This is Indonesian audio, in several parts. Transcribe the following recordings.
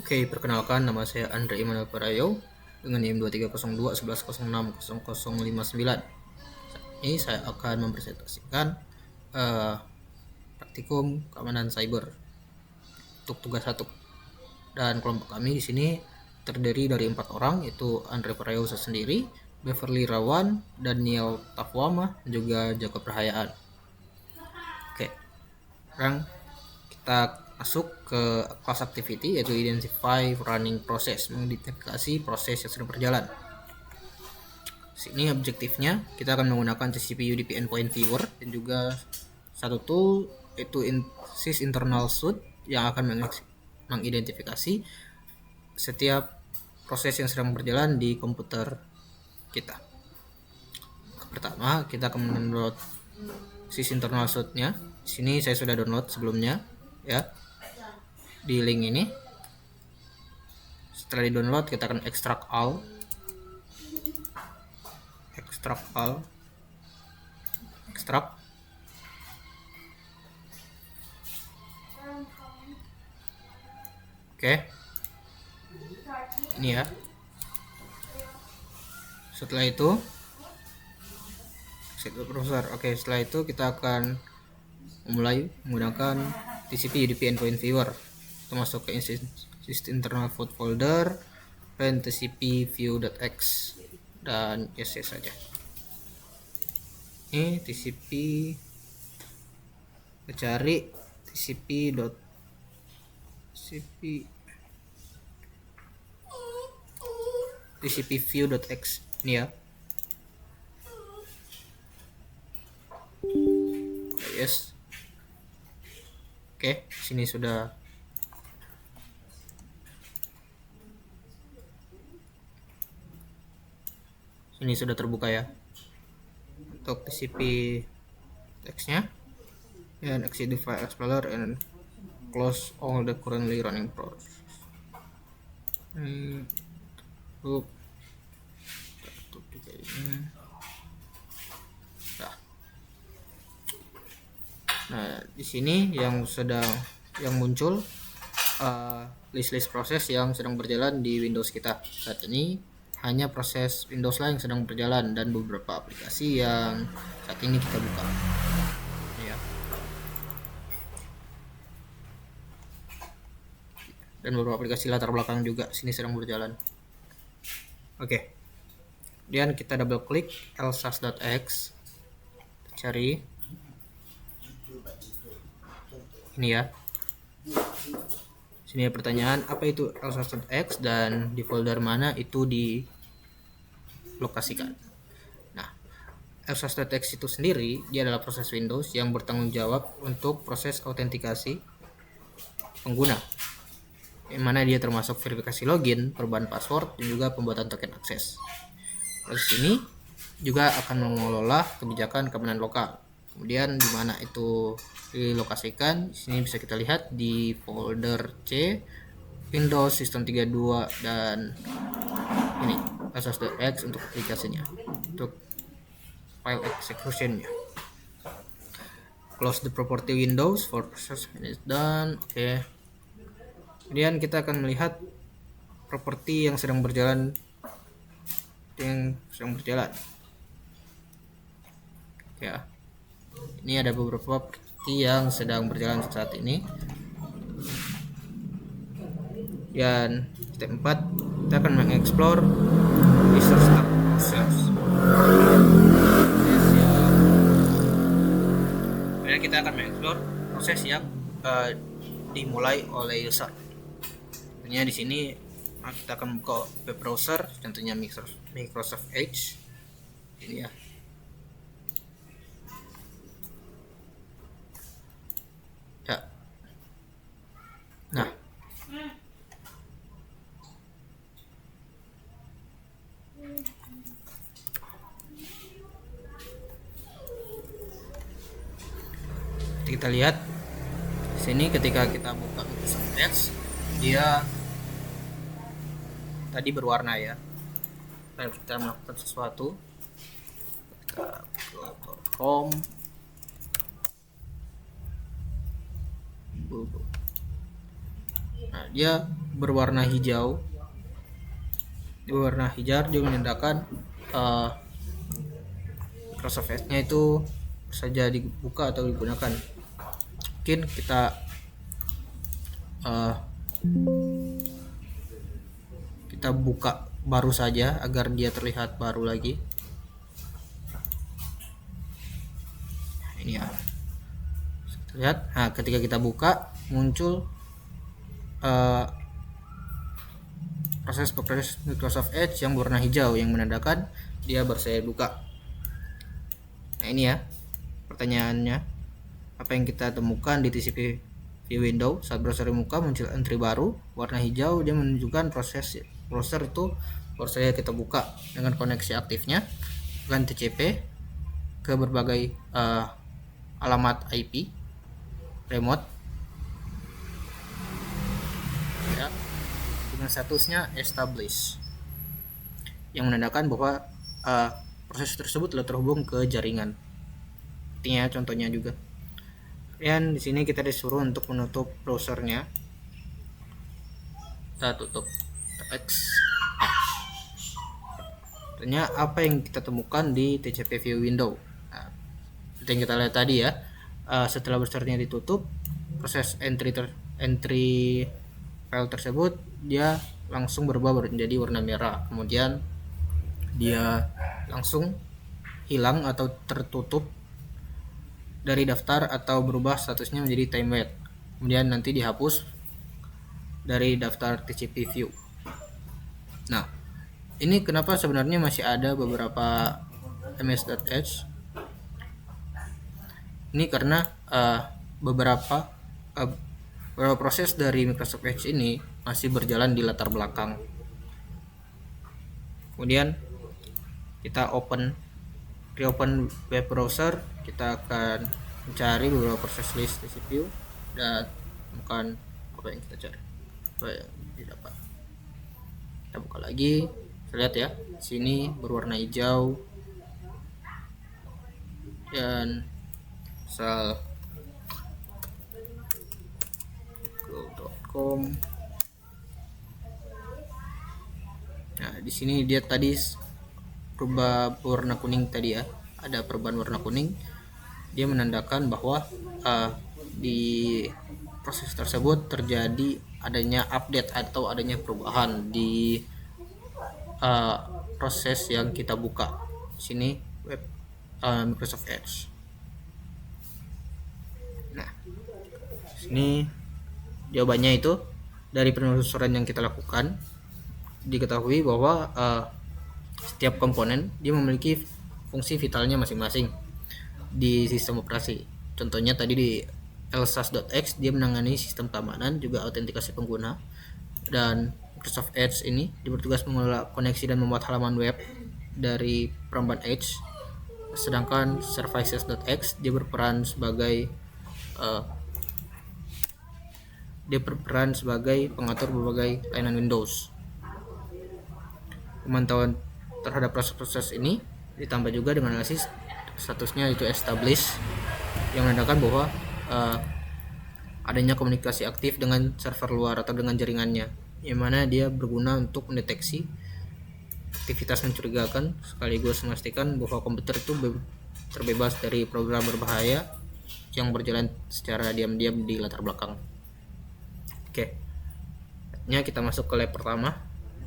Oke, perkenalkan nama saya Andre Immanuel Parayo dengan NIM 2302 1106 0059. Ini saya akan mempresentasikan praktikum keamanan cyber untuk tugas 1. Dan kelompok kami di sini terdiri dari 4 orang, yaitu Andre Parayo sendiri, Beverly Rawan, Daniel Tafwama, dan juga Jacob Rahayaan. Oke, sekarang kita masuk ke class activity, yaitu identify running process, mengidentifikasi proses yang sedang berjalan. Sini objektifnya kita akan menggunakan TCP UDP Endpoint Viewer dan juga satu tool yaitu sys internal suite yang akan mengidentifikasi setiap proses yang sedang berjalan di komputer kita. Pertama, kita akan mendownload sys internal suite-nya. Di sini saya sudah download sebelumnya ya, di link ini. Setelah di download, kita akan extract all, extract. Oke, ini ya. Setelah itu browser. Oke, setelah itu kita akan memulai menggunakan TCP UDP Endpoint Viewer. Kita masuk ke system internal folder dan TCP view.x dan yes saja. Ini TCP, kita cari TCP view.x ini ya. Yes. Oke, sini sudah terbuka ya untuk TCP text-nya. And exit the file explorer and close all the currently running process. Tutup juga ini. Nah, di sini yang muncul list proses yang sedang berjalan di Windows kita. Saat ini hanya proses Windows lah yang sedang berjalan dan beberapa aplikasi yang saat ini kita buka. Ya. Dan beberapa aplikasi latar belakang juga sini sedang berjalan. Oke. Kemudian kita double klik lsas.x, cari ini ya. Sini ada pertanyaan apa itu lsas.x dan di folder mana itu dilokasikan. Nah, lsas.x itu sendiri dia adalah proses Windows yang bertanggung jawab untuk proses autentikasi pengguna, yang mana dia termasuk verifikasi login, perubahan password, dan juga pembuatan token akses. Proses ini juga akan mengelola kebijakan keamanan lokal. Kemudian di mana itu dilokasikan, di sini bisa kita lihat di folder C, Windows System 32 dan ini lsas.x untuk aplikasinya, untuk file executionnya. Close the property windows for process is done. Oke. Kemudian kita akan melihat properti yang sedang berjalan. Ya. Ini ada beberapa properti yang sedang berjalan saat ini. Dan step 4 kita akan mengeksplor user start process. Kemudian kita akan mengeksplor proses yang dimulai oleh user. Tentunya di sini kita akan buka web browser, tentunya Microsoft Edge. Ini ya. Ya. Nah, kita lihat di sini ketika kita buka Microsoft Edge, dia tadi berwarna ya. Kita melakukan sesuatu, kita ke home, Nah, dia berwarna hijau. Di berwarna hijau dia menandakan Microsoft Edge-nya itu saja dibuka atau digunakan. Mungkin kita buka baru saja agar dia terlihat baru lagi. Nah, ini ya. Lihat. Nah, ketika kita buka muncul proses Microsoft Edge yang berwarna hijau yang menandakan dia baru saja buka. Nah, ini ya pertanyaannya, apa yang kita temukan di TCP view window saat browser dibuka muncul entry baru warna hijau, dia menunjukkan proses browser itu baru saja kita buka dengan koneksi aktifnya dengan TCP ke berbagai alamat IP remote ya, dengan statusnya established yang menandakan bahwa proses tersebut telah terhubung ke jaringan. Artinya contohnya juga. Dan di sini kita disuruh untuk menutup browsernya. Kita tutup X. Artinya apa yang kita temukan di TCP view window. Nah, seperti yang kita lihat tadi ya, setelah browsernya ditutup, proses entry file tersebut dia langsung berubah menjadi warna merah. Kemudian dia langsung hilang atau tertutup dari daftar atau berubah statusnya menjadi time wait. Kemudian nanti dihapus dari daftar TCP view. Nah, ini kenapa sebenarnya masih ada beberapa ms.edge. Ini karena beberapa proses dari Microsoft Edge ini masih berjalan di latar belakang. Kemudian kita reopen web browser, kita akan mencari beberapa proses list TCP dan temukan apa yang kita cari, apa yang didapat. Kita buka lagi, kita lihat ya, sini berwarna hijau dan asal google.com. Nah, di sini dia tadi berubah warna kuning tadi ya, ada perubahan warna kuning, dia menandakan bahwa di proses tersebut terjadi adanya update atau adanya perubahan di proses yang kita buka. Sini web Microsoft Edge. Nah, sini jawabannya itu dari penelusuran yang kita lakukan diketahui bahwa setiap komponen dia memiliki fungsi vitalnya masing-masing di sistem operasi. Contohnya tadi di lsas.x dia menangani sistem keamanan juga autentikasi pengguna, dan Microsoft Edge ini dia bertugas mengelola koneksi dan membuat halaman web dari perangkat Edge. Sedangkan services.x dia berperan sebagai pengatur berbagai layanan Windows. Pemantauan terhadap proses-proses ini ditambah juga dengan analisis statusnya itu established yang menandakan bahwa adanya komunikasi aktif dengan server luar atau dengan jaringannya, yang mana dia berguna untuk mendeteksi aktivitas mencurigakan sekaligus memastikan bahwa komputer itu terbebas dari program berbahaya yang berjalan secara diam-diam di latar belakang. Oke. Kita masuk ke lab pertama,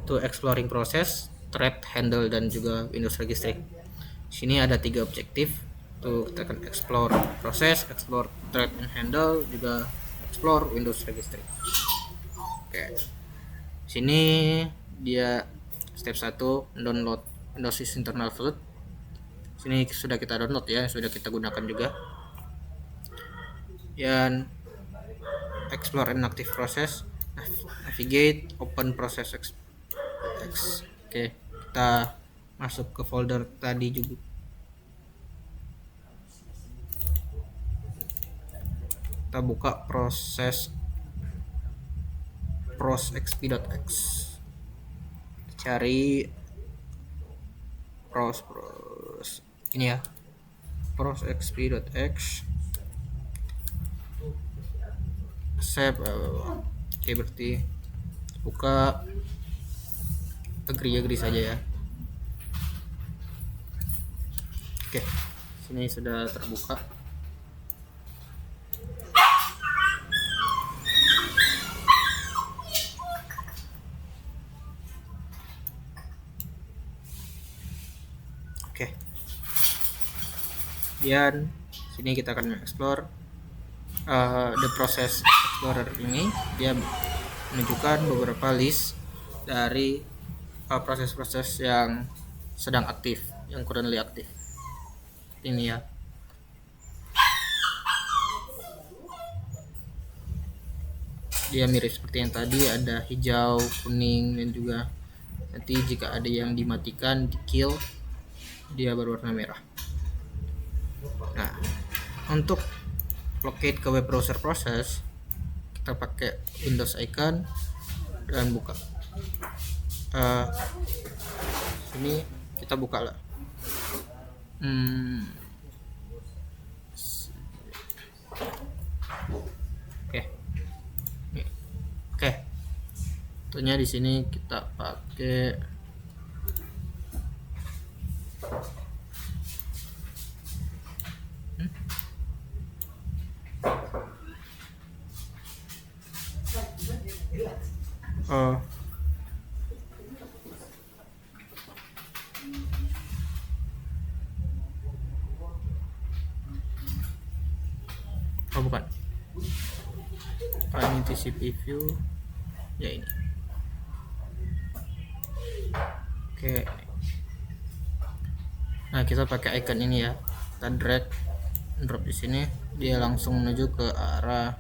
itu exploring process, thread handle dan juga Windows registry. Sini ada 3 objektif. Tuh kita akan explore proses, explore thread and handle, juga explore Windows registry. Oke. Sini dia step 1 download Windows internal file. Sini sudah kita download ya, sudah kita gunakan juga. Dan explore and active process, navigate, open process X. Oke, kita masuk ke folder tadi juga. Kita buka proses prosxp.x, cari pros ini ya, prosxp.x, save. Oke, berarti buka, agree saja ya. Oke, sini sudah terbuka. Oke, kemudian sini kita akan mengeksplor the process explorer. Ini dia menunjukkan beberapa list dari proses-proses yang sedang aktif, yang currently aktif. Ini ya. Dia mirip seperti yang tadi, ada hijau, kuning, dan juga nanti jika ada yang dimatikan, di kill, dia berwarna merah. Nah, untuk locate ke web browser process, kita pakai Windows icon dan buka. Sini kita buka lah. Oke. Tentunya di sini kita pakai bukan. Ini TCP view ya, ini. Oke. Nah, kita pakai icon ini ya. Kita drag drop di sini, dia langsung menuju ke arah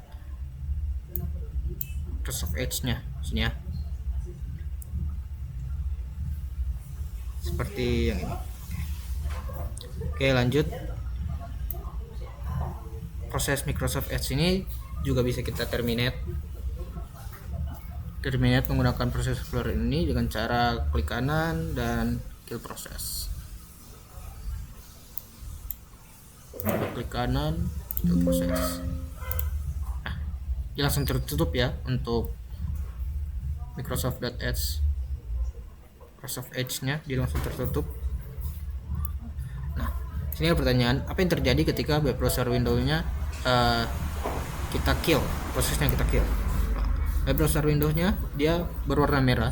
Microsoft Edge-nya sini ya. Seperti yang ini. Oke, lanjut. Proses Microsoft Edge ini juga bisa kita terminate menggunakan proses explorer ini dengan cara klik kanan dan kill proses. Klik kanan, kill proses. Nah, dia langsung tertutup ya untuk Microsoft Edge-nya, dia langsung tertutup. Nah, sini ada pertanyaan, apa yang terjadi ketika web browser Windows-nya kita kill, prosesnya kita kill. Web browser Windows-nya dia berwarna merah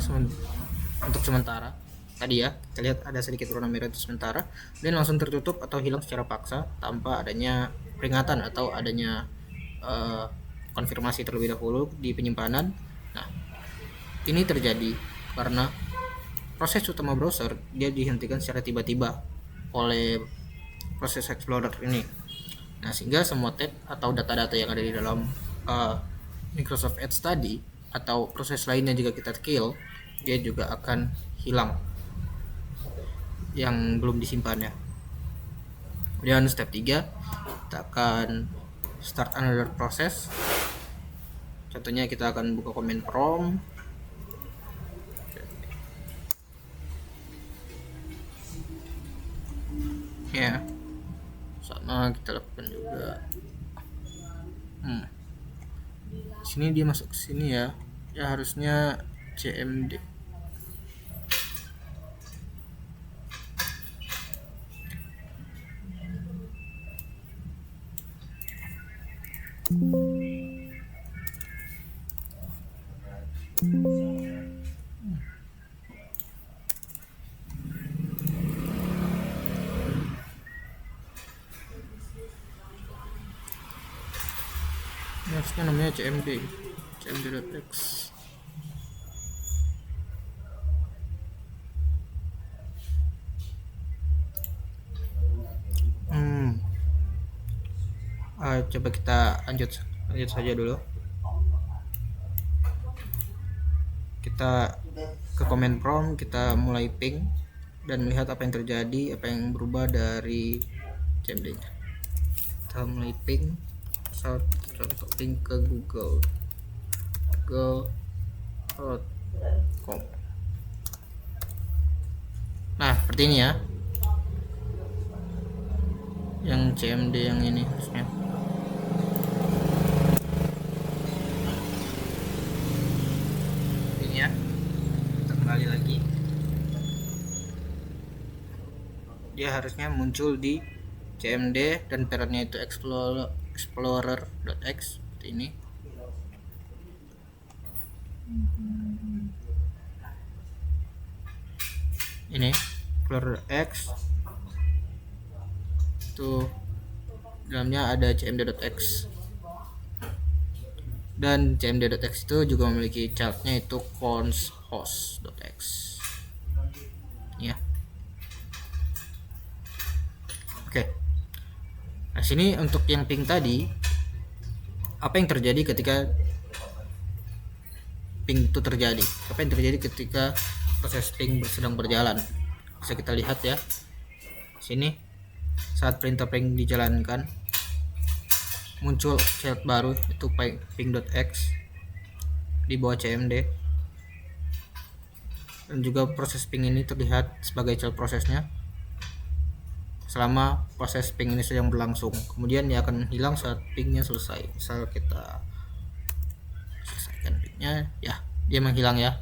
untuk sementara. Tadi ya, kita lihat ada sedikit warna merah itu sementara, dan langsung tertutup atau hilang secara paksa tanpa adanya peringatan atau adanya konfirmasi terlebih dahulu di penyimpanan. Nah, ini terjadi karena proses utama browser dia dihentikan secara tiba-tiba oleh proses Explorer ini. Nah, sehingga semua tab atau data-data yang ada di dalam Microsoft Edge tadi atau proses lainnya jika kita kill, dia juga akan hilang yang belum disimpan ya. Kemudian step 3, kita akan start another process. Contohnya kita akan buka command prompt. Ya, sama kita lakukan juga. Sini dia masuk ke sini ya. Ya harusnya cmd. Harusnya namanya cmd.x. Coba kita lanjut saja dulu. Kita ke command prompt, kita mulai ping dan melihat apa yang terjadi, apa yang berubah dari cmd nya. Kita mulai ping, contoh ping ke google.com. Nah, seperti ini ya, yang cmd yang ini harusnya. Ini pingnya. Kita kembali lagi, dia harusnya muncul di cmd dan parentnya itu explorer.x seperti ini. Ini Explorer X itu dalamnya ada cmd.x, dan cmd.x itu juga memiliki childnya itu conhost.x ya. Oke, nah sini untuk yang ping tadi, apa yang terjadi ketika ping itu terjadi, apa yang terjadi ketika proses ping sedang berjalan. Bisa kita lihat ya sini, saat perintah ping dijalankan muncul child baru itu ping.x di bawah cmd, dan juga proses ping ini terlihat sebagai child prosesnya selama proses ping ini sedang berlangsung. Kemudian dia akan hilang saat pingnya selesai. Misal kita selesaikan pingnya, ya dia menghilang ya.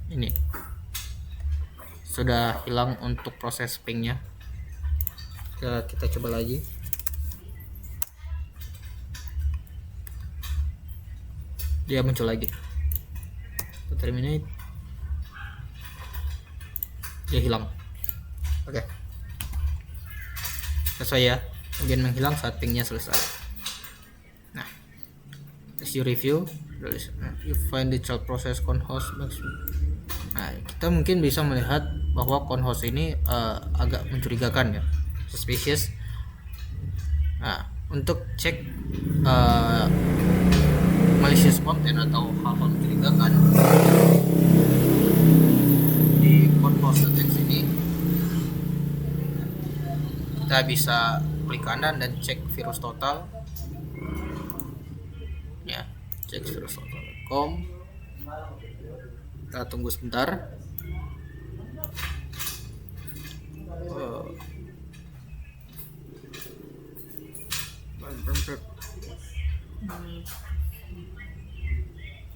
Ini sudah hilang untuk proses pingnya. Kita coba lagi. Dia muncul lagi. Kita terminate. Dia hilang. Oke. Selesai ya. Kemudian menghilang saat pingnya selesai. Nah, as you review, you find the child process conhost. Nah, kita mungkin bisa melihat bahwa conhost ini agak mencurigakan ya, suspicious. Nah, untuk cek malicious content atau hal-hal mencurigakan di conhost.x ini, kita bisa klik kanan dan cek virus total ya, cek virus total.com. Kita tunggu sebentar.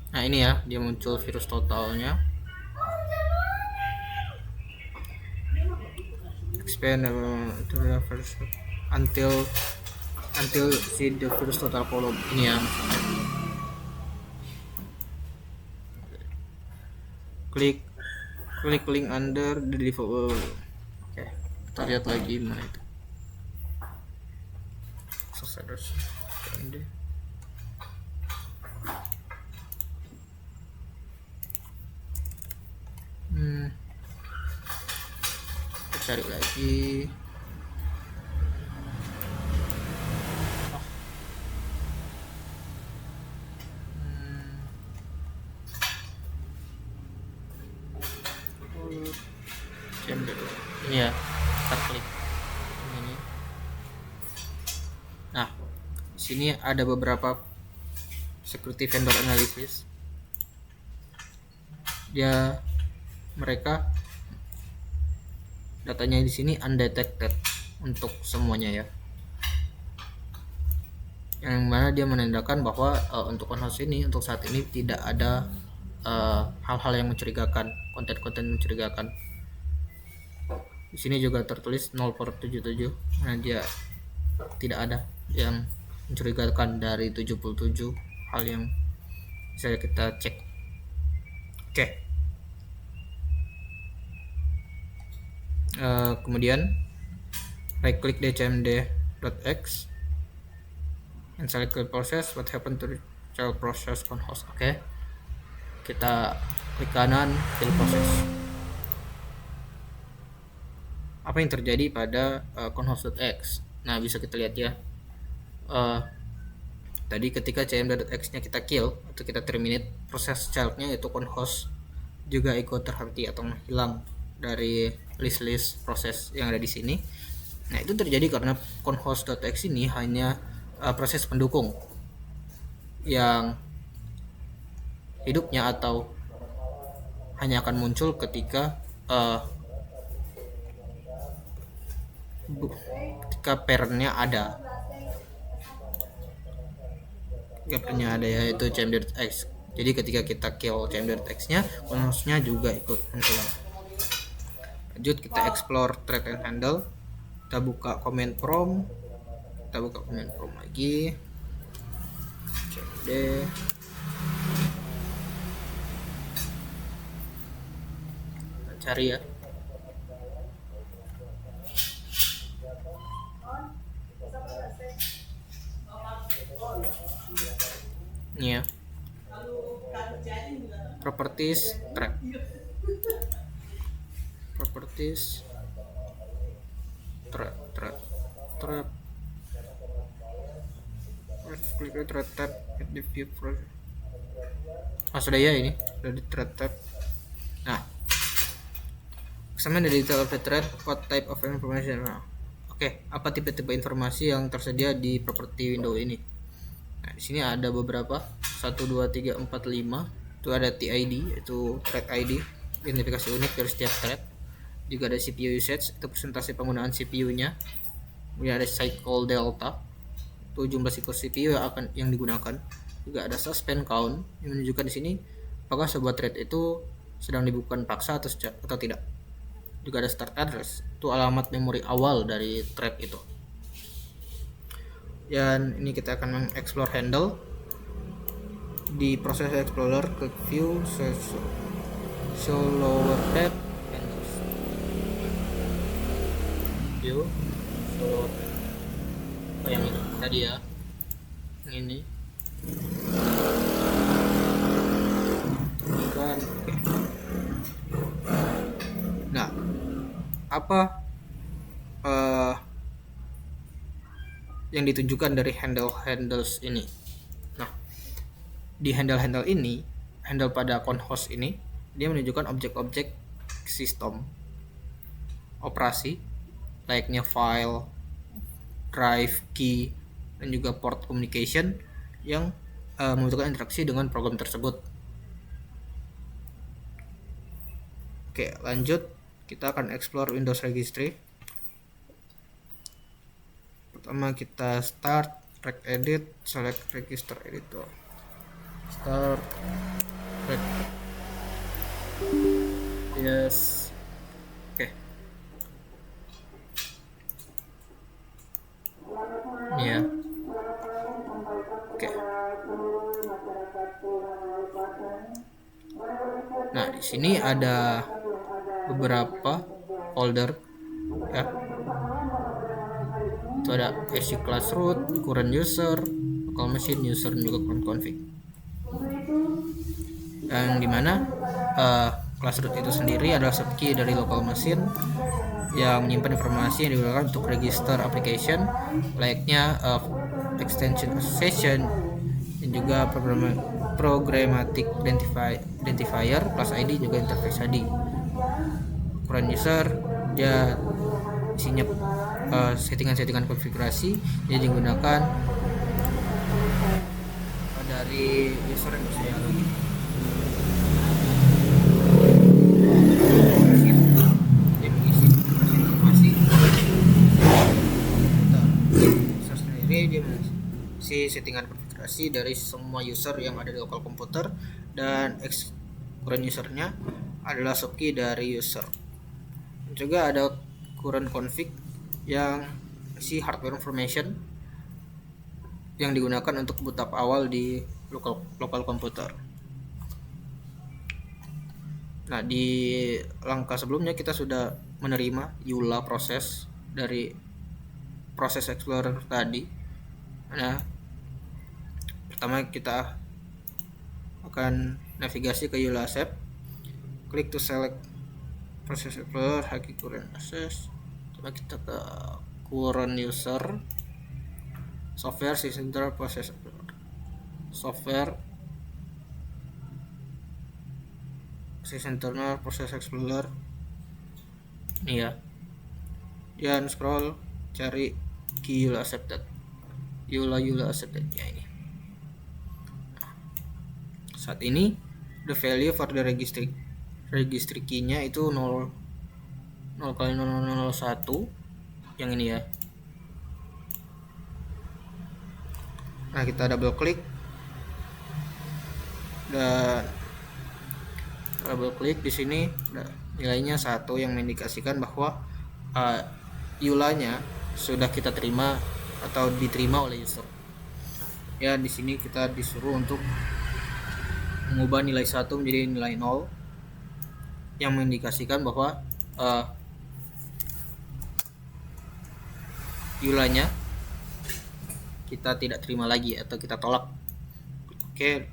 Nah ini ya, dia muncul virus totalnya. Expand until see the virus total column ini ya. Klik link under the default. Oke, kita lihat lagi mana itu. Successors. Kita cari lagi. Ini ya, kita klik ini. Nah, sini ada beberapa security vendor analysis. Mereka datanya di sini undetected untuk semuanya ya, yang mana dia menandakan bahwa untuk conhost ini untuk saat ini tidak ada hal-hal yang mencurigakan, konten-konten mencurigakan. Di sini juga tertulis 0/77. Nah, dia tidak ada yang mencurigakan dari 77 hal yang bisa kita cek. Oke. Kemudian right click cmd.x and select the process what happened to the child process conhost. Oke. Kita klik kanan kill process. Apa yang terjadi pada conhost.x? Nah, bisa kita lihat ya. Tadi ketika cmd.x nya kita kill atau kita terminate, proses childnya yaitu conhost juga ikut terhenti atau menghilang dari list proses yang ada di sini. Nah, itu terjadi karena conhost.x ini hanya proses pendukung yang hidupnya atau hanya akan muncul ketika parentnya ada fingerprintnya ada ya, itu CMDX. Jadi ketika kita kill CMDX nya, konhosnya juga ikut menghilang. Lanjut kita explore thread and handle. Kita buka command prompt, lagi, cmd, kita cari ya. Ini ya, properties thread, properties thread, klik thread tab at the view project. Sudah ya, ini sudah di thread tab. Nah, examine the detail of the thread, what type of information. Nah, oke, apa tipe-tipe informasi yang tersedia di properti window ini? Nah, di sini ada beberapa, 1 2 3 4 5. Itu ada TID, itu thread ID, identifikasi unik dari setiap thread. Juga ada CPU usage, itu presentasi penggunaan CPU-nya. Kemudian ada cycle delta, itu jumlah siklus CPU yang digunakan. Juga ada suspend count, yang menunjukkan di sini apakah sebuah thread itu sedang dibukukan paksa atau tidak. Juga ada start address, itu alamat memori awal dari thread itu. Dan ini kita akan mengeksplor handle. Di proses explorer, klik view, show lower thread, view, show lower thread. Yang ini tadi ya, yang ini kan. Nah, apa yang ditunjukkan dari handles ini? Nah, di handle ini, handle pada conhost ini, dia menunjukkan objek-objek sistem operasi layaknya file, drive, key, dan juga port communication yang membutuhkan interaksi dengan program tersebut. Oke, lanjut kita akan explore Windows Registry. Pertama kita start, reg edit, select register editor, start reg, yes, oke. Ini ya, oke. Nah, di sini ada beberapa folder ya. Itu ada basic class root, current user, local machine user, dan juga current config. Yang dimana class root itu sendiri adalah subkey dari local machine yang menyimpan informasi yang digunakan untuk register application layaknya extension association dan juga programmatic identifier, class ID, juga interface ID. Current user dia isinya settingan-settingan konfigurasi yang digunakan dari user yang saya login. Dia mengisi informasi user sendiri, dia mengisi settingan konfigurasi dari semua user yang ada di local komputer, dan current usernya adalah subkey dari user. Juga ada current config yang isi hardware information yang digunakan untuk boot up awal di local komputer. Nah, di langkah sebelumnya kita sudah menerima EULA proses dari proses explorer tadi. Nah, pertama kita akan navigasi ke EULA accept, klik to select proses explorer, haki current access. Coba kita ke current user, software, system center, proses explorer, software, system internal, proses explorer. Ini ya, dan scroll cari key EULA accepted, EULA accepted ya ini. Saat ini the value for the registry key-nya itu 0 kali 0001 yang ini ya. Nah, kita double klik, dan double klik di sini nilainya 1 yang mengindikasikan bahwa uh, EULA-nya sudah kita terima atau diterima oleh user. Ya, di sini kita disuruh untuk mengubah nilai 1 menjadi nilai 0 yang mengindikasikan bahwa EULA-nya kita tidak terima lagi atau kita tolak. Oke.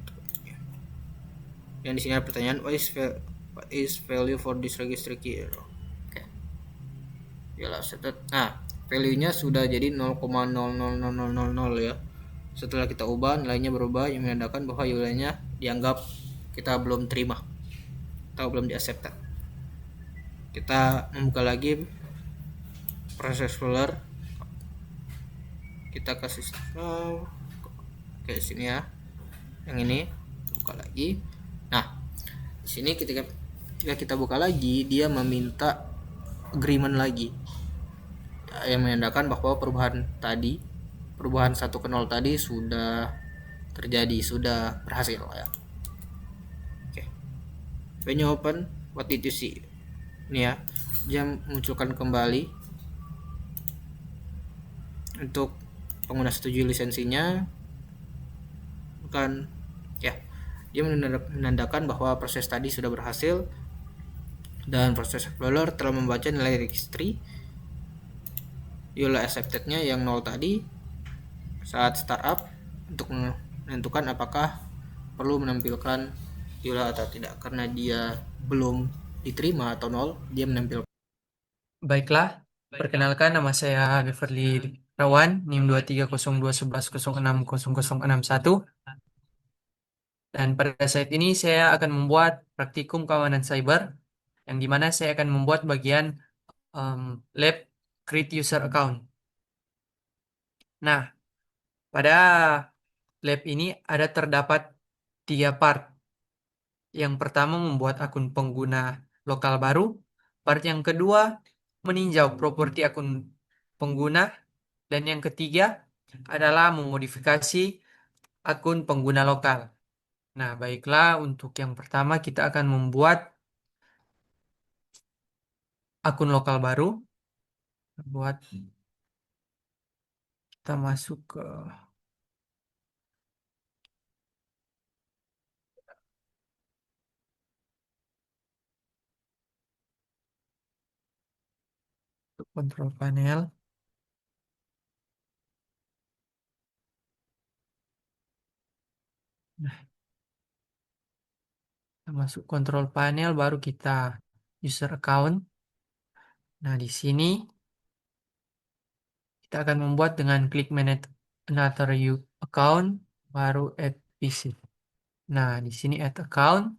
Yang di sini ada pertanyaan, what is value for this registry key? Oke. Yalah, nah, value-nya sudah jadi 0,000000 ya. Setelah kita ubah, nilainya berubah yang menandakan bahwa EULA-nya dianggap kita belum terima atau belum di-accepted. Kita membuka lagi proses Explorer. Kita kasih ke sini ya. Yang ini buka lagi. Nah, di sini ketika kita buka lagi, dia meminta agreement lagi. Yang menandakan bahwa perubahan 1 ke 0 tadi sudah terjadi, sudah berhasil ya. Oke. When you open, what did you see? Ini ya, dia munculkan kembali untuk pengguna setuju lisensinya, bukan ya, dia menandakan bahwa proses tadi sudah berhasil dan proses Explorer telah membaca nilai registry EULA accepted-nya yang 0 tadi saat startup untuk menentukan apakah perlu menampilkan EULA atau tidak. Karena dia belum diterima atau 0, dia menampilkan. Baiklah, perkenalkan nama saya Beverly Rawan, NIM 2302111060061. Dan pada saat ini saya akan membuat praktikum keamanan cyber, yang dimana saya akan membuat bagian lab create user account. Nah, pada lab ini ada terdapat 3 part. Yang pertama membuat akun pengguna lokal baru. Part yang kedua meninjau properti akun pengguna. Dan yang ketiga adalah memodifikasi akun pengguna lokal. Nah, baiklah, untuk yang pertama kita akan membuat akun lokal baru. Kita masuk ke control panel. Nah, kita masuk control panel, baru kita user account. Nah, di sini kita akan membuat dengan klik manage another account, baru add visit. Nah, di sini add account.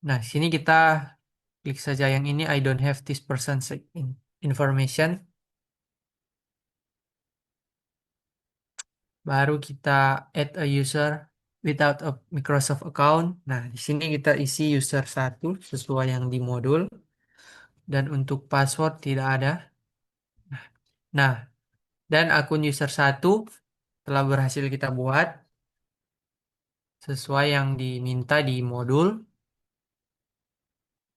Nah, sini kita klik saja yang ini, I don't have this person's information. Baru kita add a user without a Microsoft account. Nah, di sini kita isi user 1 sesuai yang di modul. Dan untuk password tidak ada. Nah, dan akun user 1 telah berhasil kita buat sesuai yang diminta di modul.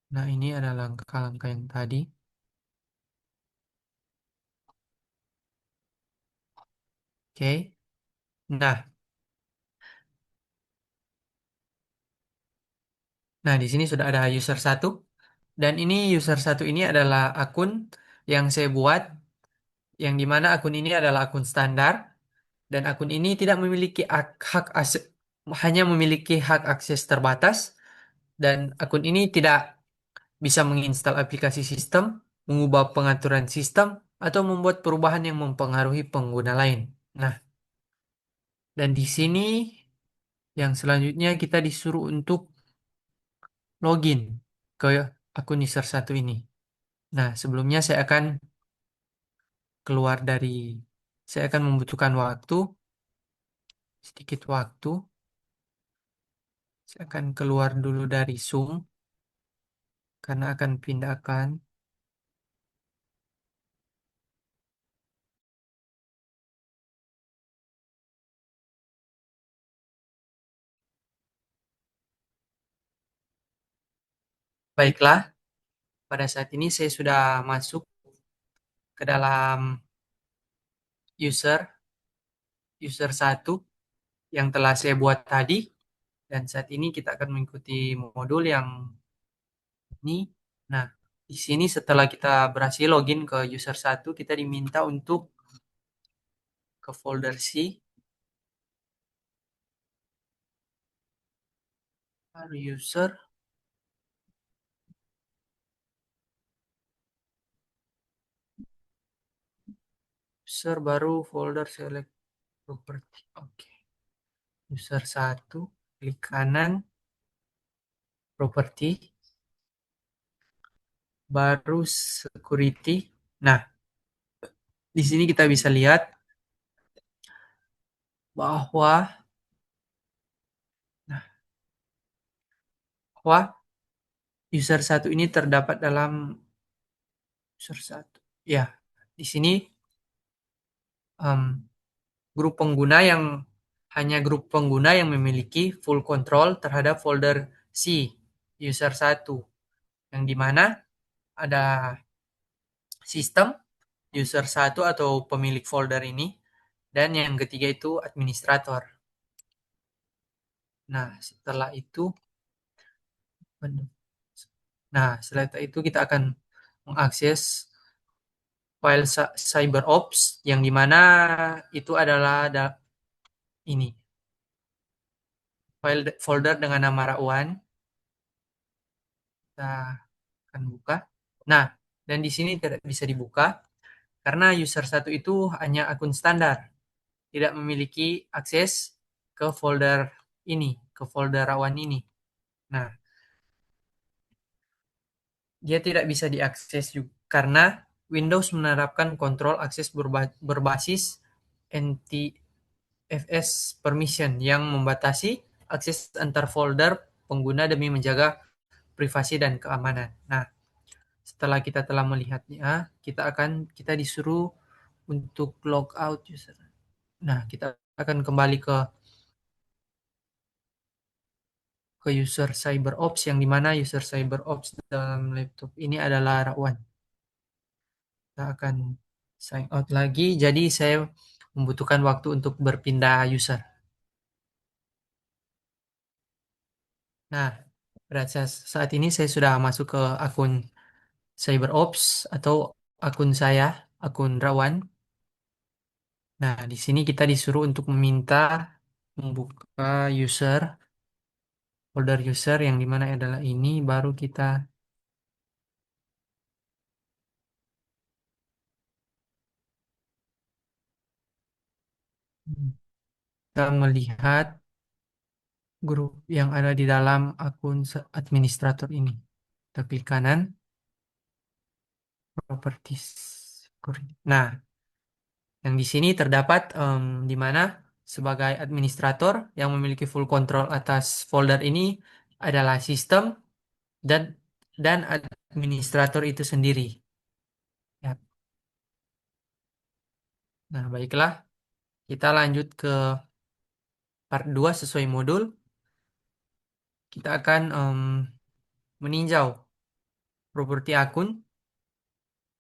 Nah, ini adalah langkah-langkah yang tadi. Oke. Nah, di sini sudah ada user 1. Dan ini user 1 ini adalah akun yang saya buat, yang dimana akun ini adalah akun standar. Dan akun ini tidak memiliki hanya memiliki hak akses terbatas. Dan akun ini tidak bisa menginstal aplikasi sistem, mengubah pengaturan sistem, atau membuat perubahan yang mempengaruhi pengguna lain. Nah, dan di sini yang selanjutnya kita disuruh untuk login ke akun user 1 ini. Nah, sebelumnya saya akan membutuhkan sedikit waktu. Saya akan keluar dulu dari Zoom karena akan pindahkan. Baiklah, pada saat ini saya sudah masuk ke dalam user user satu yang telah saya buat tadi, dan saat ini kita akan mengikuti modul yang ini. Nah, di sini setelah kita berhasil login ke user satu, kita diminta untuk ke folder C, baru user baru folder select property. Oke. User satu, klik kanan, property, baru security. Nah, di sini kita bisa lihat bahwa nah, bahwa user satu ini terdapat dalam user satu. Ya, di sini em, grup pengguna yang hanya grup pengguna yang memiliki full control terhadap folder C user satu, yang dimana ada sistem user satu atau pemilik folder ini, dan yang ketiga itu administrator. Nah, setelah itu kita akan mengakses file CyberOps yang dimana itu adalah ini file folder dengan nama Rawan. Kita akan buka. Nah, dan di sini tidak bisa dibuka karena user satu itu hanya akun standar, tidak memiliki akses ke folder ini, ke folder Rawan ini. Nah, dia tidak bisa diakses juga karena Windows menerapkan kontrol akses berbasis NTFS permission yang membatasi akses antar folder pengguna demi menjaga privasi dan keamanan. Nah, setelah kita telah melihatnya, kita disuruh untuk logout user. Nah, kita akan kembali ke user CyberOps yang dimana user CyberOps dalam laptop ini adalah Rawan. Kita akan sign out lagi. Jadi saya membutuhkan waktu untuk berpindah user. Nah, pada saat ini saya sudah masuk ke akun CyberOps atau akun saya, akun Rawan. Nah, di sini kita disuruh untuk meminta membuka user, folder user yang dimana adalah ini, baru kita kita melihat grup yang ada di dalam akun administrator ini. Kita klik kanan, properties. Nah, yang di sini terdapat di mana sebagai administrator yang memiliki full control atas folder ini adalah sistem dan administrator itu sendiri. Ya. Nah, baiklah, kita lanjut ke part 2 sesuai modul. Kita akan meninjau properti akun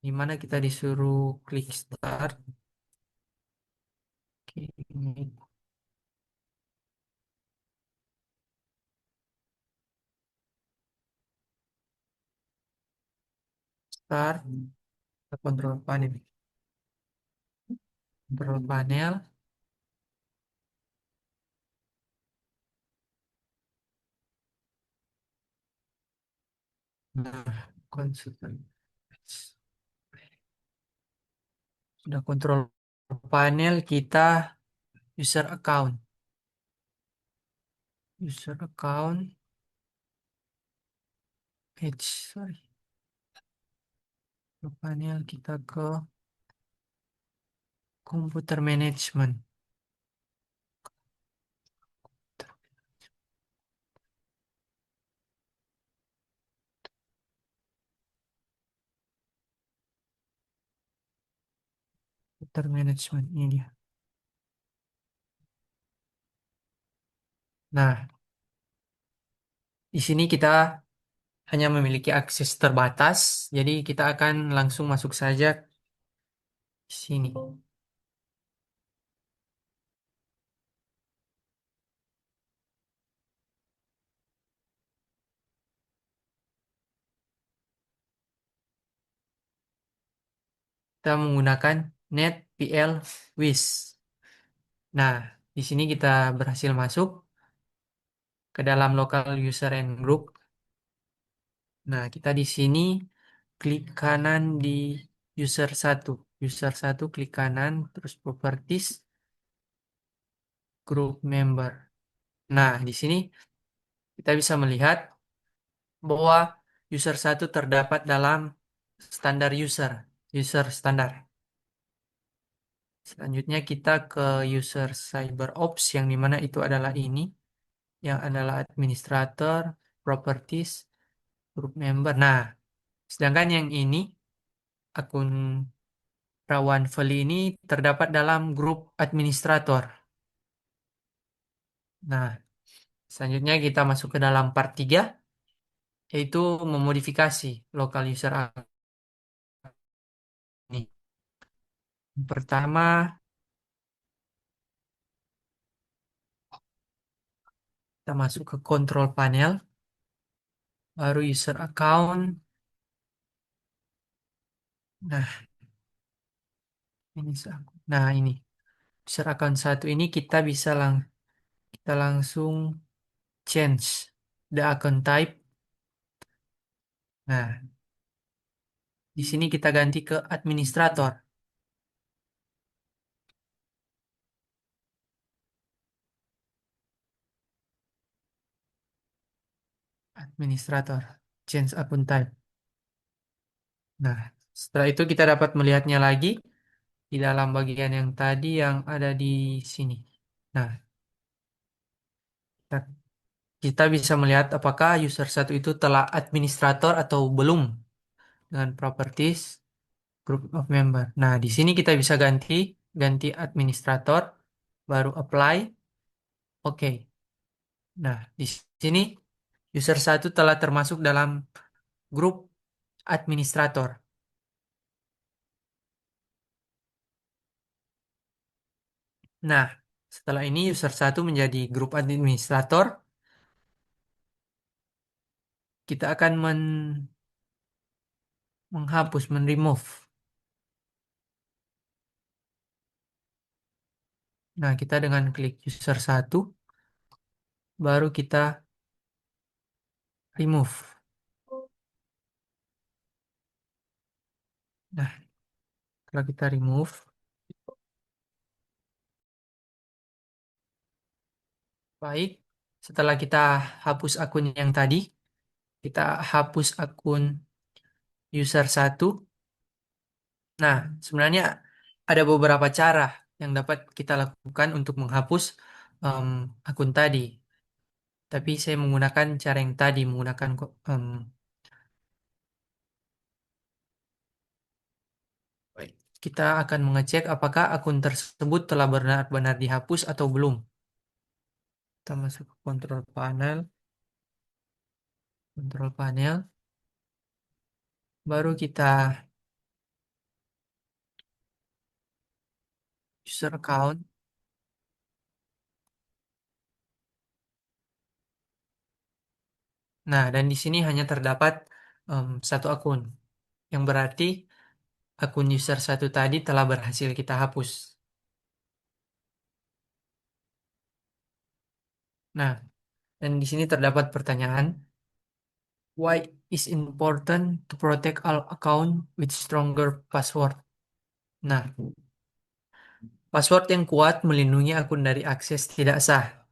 di mana kita disuruh klik start. Oke, ini start, kita kontrol panel. Kontrol panel. Nah, konsultan. Sudah kontrol panel, kita user account. User account. Sorry. Panel kita ke komputer management. Komputer management ini dia. Nah, di sini kita hanya memiliki akses terbatas, jadi kita akan langsung masuk saja di sini. Kita menggunakan NetPL Wiz. Nah, di sini kita berhasil masuk ke dalam local user and group. Nah, kita di sini klik kanan di user satu. User satu klik kanan, terus properties, group member. Nah, di sini kita bisa melihat bahwa user satu terdapat dalam standar user, user standar. Selanjutnya kita ke user CyberOps yang dimana itu adalah ini, yang adalah administrator, properties, group member. Nah, sedangkan yang ini, akun Rawan Feli ini terdapat dalam grup administrator. Nah, selanjutnya kita masuk ke dalam part 3, yaitu memodifikasi local user ini. Yang pertama, kita masuk ke control panel, baru user account. Nah, ini ini user account satu ini kita langsung change the account type. Nah, di sini kita ganti ke administrator. Administrator, change account type. Nah, setelah itu kita dapat melihatnya lagi di dalam bagian yang tadi yang ada di sini. Nah, kita kita bisa melihat apakah user satu itu telah administrator atau belum dengan properties group of member. Nah, di sini kita bisa ganti administrator, baru apply. Oke. Nah, di sini user satu telah termasuk dalam grup administrator. Nah, setelah ini user satu menjadi grup administrator, kita akan menghapus, remove. Nah, kita dengan klik user satu, baru kita remove. Nah, kalau kita remove, baik. Setelah kita hapus akun yang tadi, kita hapus akun user satu. Nah, sebenarnya ada beberapa cara yang dapat kita lakukan untuk menghapus em, akun tadi. Tapi saya menggunakan cara yang tadi, menggunakan baik. Kita akan mengecek apakah akun tersebut telah benar-benar dihapus atau belum. Kita masuk ke control panel, baru kita user account. Nah, dan di sini hanya terdapat satu akun, yang berarti akun user satu tadi telah berhasil kita hapus. Nah, dan di sini terdapat pertanyaan, why is important to protect all account with stronger password? Nah, password yang kuat melindungi akun dari akses tidak sah.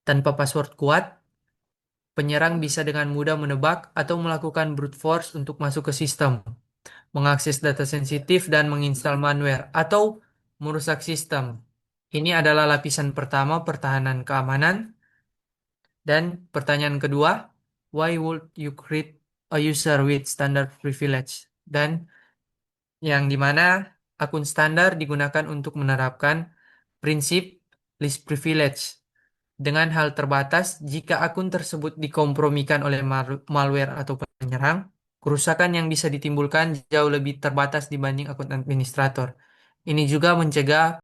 Tanpa password kuat, penyerang bisa dengan mudah menebak atau melakukan brute force untuk masuk ke sistem, mengakses data sensitif dan menginstal malware, atau merusak sistem. Ini adalah lapisan pertama pertahanan keamanan. Dan pertanyaan kedua, why would you create a user with standard privilege? Dan yang dimana akun standar digunakan untuk menerapkan prinsip least privilege dengan hal terbatas jika akun tersebut dikompromikan oleh malware atau menyerang, kerusakan yang bisa ditimbulkan jauh lebih terbatas dibanding akun administrator. Ini juga mencegah.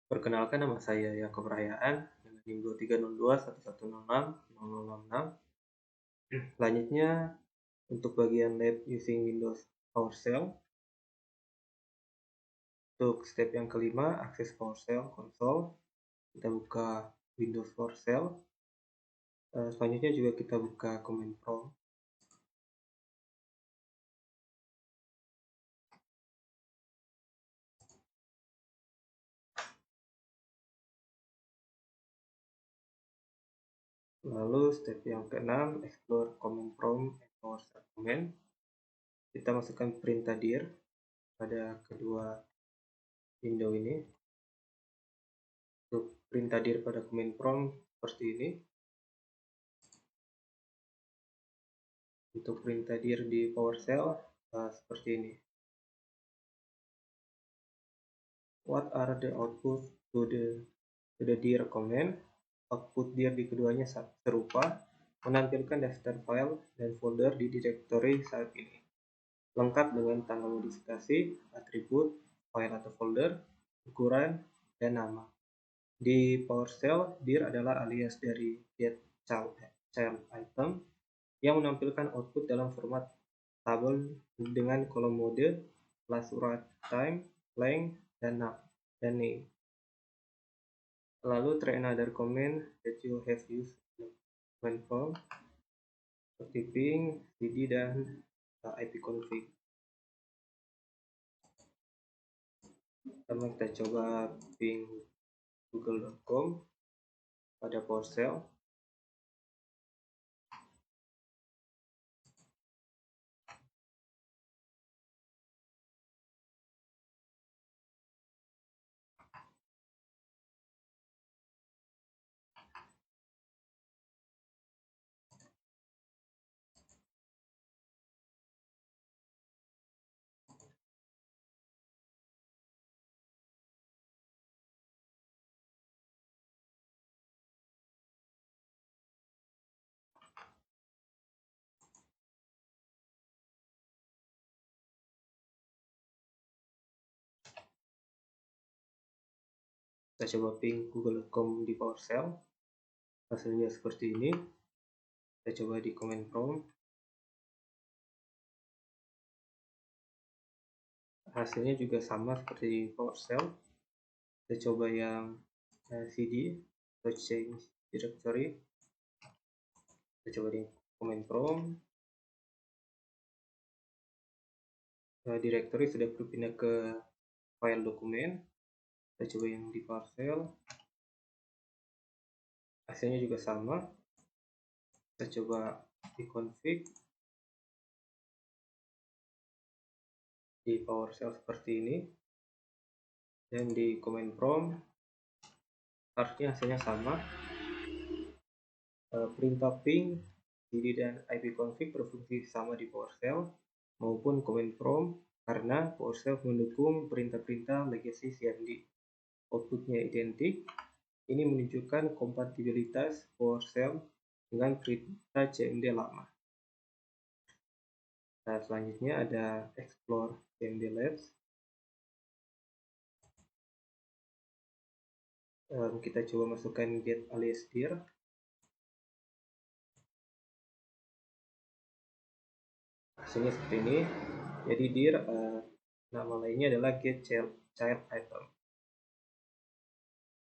Perkenalkan, nama saya Yakob Rahayaan dengan NIM 230211060066. Selanjutnya, untuk bagian lab using Windows PowerShell. Untuk step yang kelima, akses PowerShell console. Kita buka Windows PowerShell. Selanjutnya juga kita buka command prompt. Lalu step yang keenam, explore command prompt and PowerShell command. Kita masukkan perintah dir pada kedua window ini. Untuk perintah dir pada command prompt seperti ini. Untuk perintah dir di PowerShell seperti ini. What are the outputs to the dir command? Output dir di keduanya serupa, menampilkan daftar file dan folder di directory saat ini, lengkap dengan tanggal modifikasi, atribut, file atau folder, ukuran, dan nama. Di PowerShell, dir adalah alias dari getChildItem yang menampilkan output dalam format tabel dengan kolom mode, kelas urat, time, length, dan name. Lalu try another command that you have used in command prompt seperti ping, cd, dan ipconfig. Pertama kita coba ping google.com pada PowerShell. Kita coba ping google.com di PowerShell. Hasilnya seperti ini. Kita coba di command prompt. Hasilnya juga sama seperti di PowerShell. Kita coba yang cd atau change directory. Kita coba di command prompt. Directory sudah berpindah ke file dokumen. Kita coba yang di PowerShell. Hasilnya juga sama. Kita coba di config di PowerShell seperti ini, dan di command prompt harusnya hasilnya sama. Perintah ping, cd, dan ipconfig berfungsi sama di PowerShell maupun command prompt karena PowerShell mendukung perintah-perintah legacy cmd. Outputnya identik. Ini menunjukkan kompatibilitas PowerShell dengan perintah cmd lama. Nah, selanjutnya ada explore cmd labs. Kita coba masukkan get alias dir. Hasilnya seperti ini. Jadi dir nama lainnya adalah getChildItem.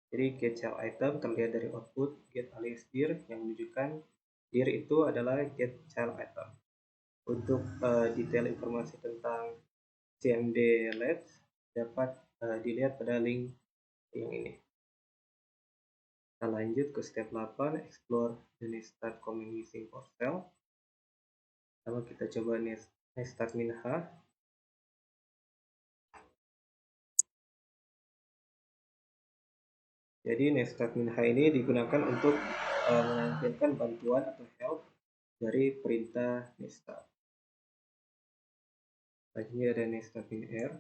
Jadi getChildItem terlihat dari output get alias dir yang menunjukkan dir itu adalah getChildItem. Untuk detail informasi tentang cmd labs dapat dilihat pada link yang ini. Kita lanjut ke step 8, explore the nestart command using PowerShell. Pertama kita coba nestart minha. Jadi nestart minha ini digunakan untuk menampilkan bantuan atau help dari perintah nestart. Selanjutnya ada nestart minr.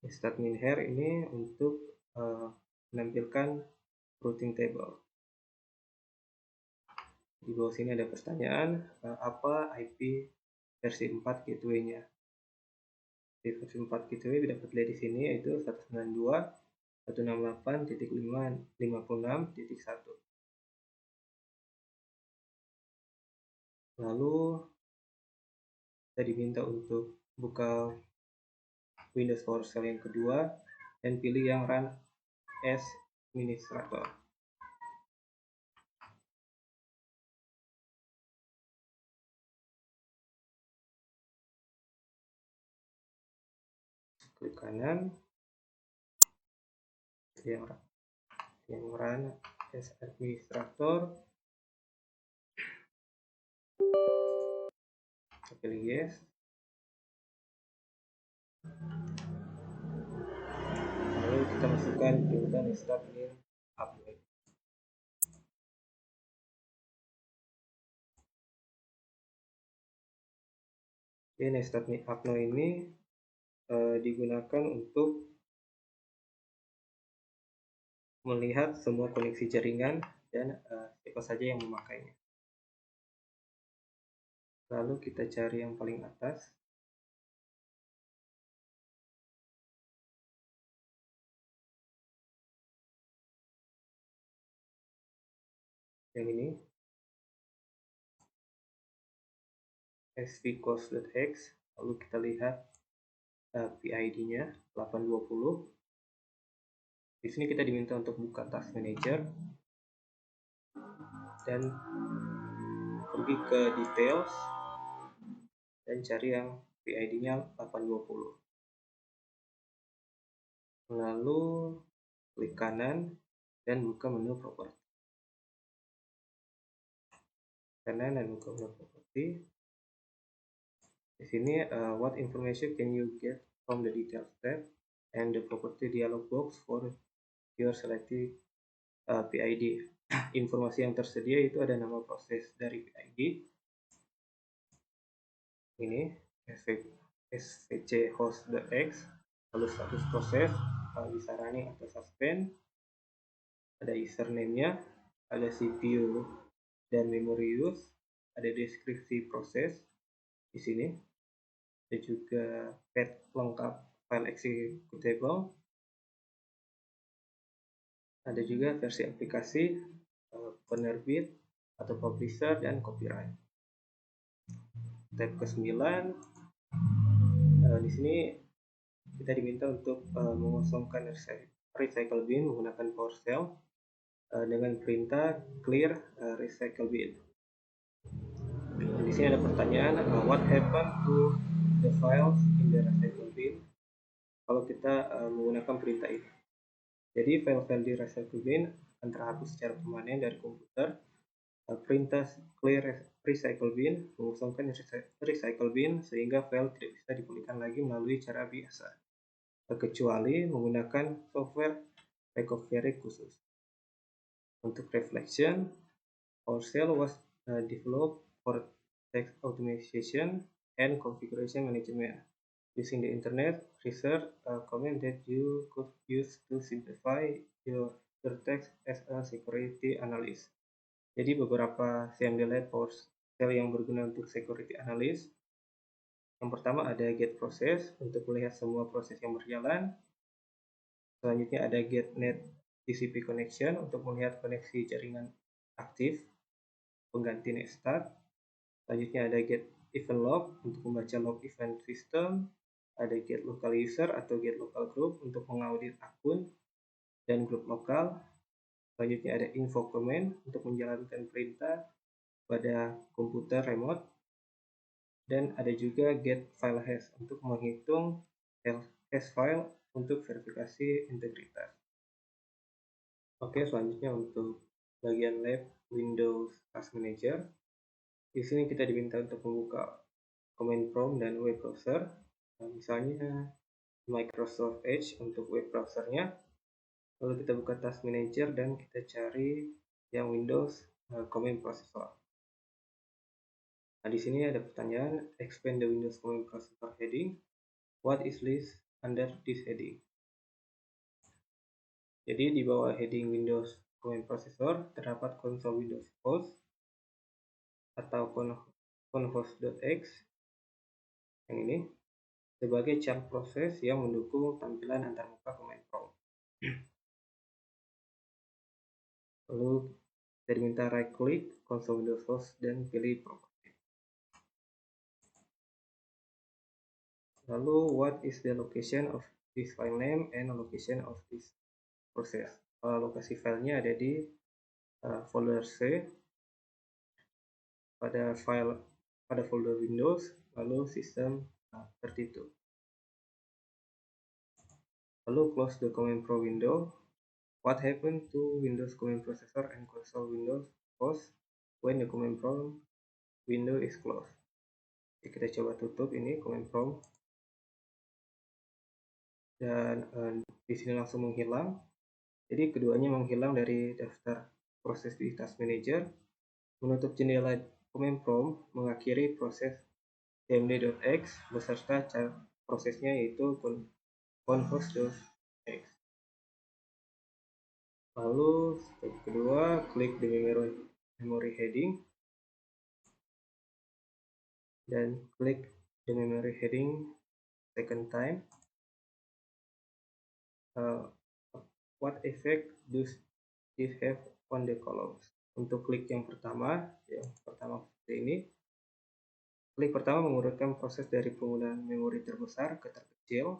Nestart minr ini untuk menampilkan routing table. Di bawah sini ada pertanyaan, apa IP versi 4 gateway-nya. Di versi 4 gateway dapat dilihat di sini yaitu 192.168.56.1. Lalu kita diminta untuk buka Windows PowerShell yang kedua dan pilih yang Run as Administrator. Klik kanan, yang Run as Administrator, kita pilih yes. Lalu kita masukkan perintah start new upload. Jadi Nestart Upload ini digunakan untuk melihat semua koneksi jaringan dan siapa saja yang memakainya. Lalu kita cari yang paling atas. Yang ini. svcos.x. Lalu kita lihat PID-nya 820. Di sini kita diminta untuk buka Task Manager dan pergi ke Details dan cari yang PID-nya 820. Lalu klik kanan dan buka menu Property. Kanan dan buka menu Property. Di sini what information can you get from the Details tab and the Property dialog box for your selected PID. Informasi yang tersedia itu ada nama proses dari PID. Ini svc host.x, lalu status proses, bisa running atau suspend, ada username-nya, ada CPU dan memory use, ada deskripsi proses di sini, ada juga path lengkap file executable, ada juga versi aplikasi, penerbit atau publisher, dan copyright. Tab ke-9, di sini kita diminta untuk mengosongkan recycle bin menggunakan PowerShell dengan perintah clear recycle bin. Di sini ada pertanyaan, what happened to the files in the recycle bin kalau kita menggunakan perintah ini. Jadi file-file di recycle bin akan terhapus secara permanen dari komputer. Perintah clear recycle bin mengosongkan recycle bin sehingga file tidak bisa dipulihkan lagi melalui cara biasa, kecuali menggunakan software recovery khusus. Untuk reflection, PowerShell was developed for text automation and configuration management using the internet research comment that you could use to simplify your text as a security analyst. Jadi beberapa CMD PowerShell yang berguna untuk security analyst. Yang pertama ada get process untuk melihat semua proses yang berjalan. Selanjutnya ada get net TCP connection untuk melihat koneksi jaringan aktif pengganti netstart. Selanjutnya ada get event log untuk membaca log event system. Ada get local user atau get local group untuk mengaudit akun dan grup lokal. Selanjutnya ada info command untuk menjalankan perintah pada komputer remote. Dan ada juga get file hash untuk menghitung hash file untuk verifikasi integritas. Oke, selanjutnya untuk bagian lab Windows Task Manager. Di sini kita diminta untuk membuka command prompt dan web browser. Misalnya Microsoft Edge untuk web browsernya. Lalu kita buka Task Manager dan kita cari yang Windows Command Processor. Nah, di sini ada pertanyaan, expand the Windows Command Processor heading. What is listed under this heading? Jadi di bawah heading Windows Command Processor terdapat konsol Windows host atau conhost.x yang ini sebagai child proses yang mendukung tampilan antarmuka command prompt. Lalu kita diminta right click console Windows host dan pilih property. Lalu what is the location of this file name and location of this process? Lokasi filenya ada di folder C pada folder Windows, lalu system 32. Lalu close the command prompt window. What happened to Windows command processor and console Windows host when the command prompt window is closed? Jadi kita coba tutup ini command prompt dan di sini langsung menghilang. Jadi keduanya menghilang dari daftar proses di Task Manager. Menutup jendela command prompt mengakhiri proses cmd.x beserta prosesnya yaitu conhost.x. Lalu step kedua, klik di memory heading dan klik the memory heading second time. What effect does this have on the columns? Untuk klik yang pertama seperti ini. Klik pertama mengurutkan proses dari penggunaan memori terbesar ke terkecil.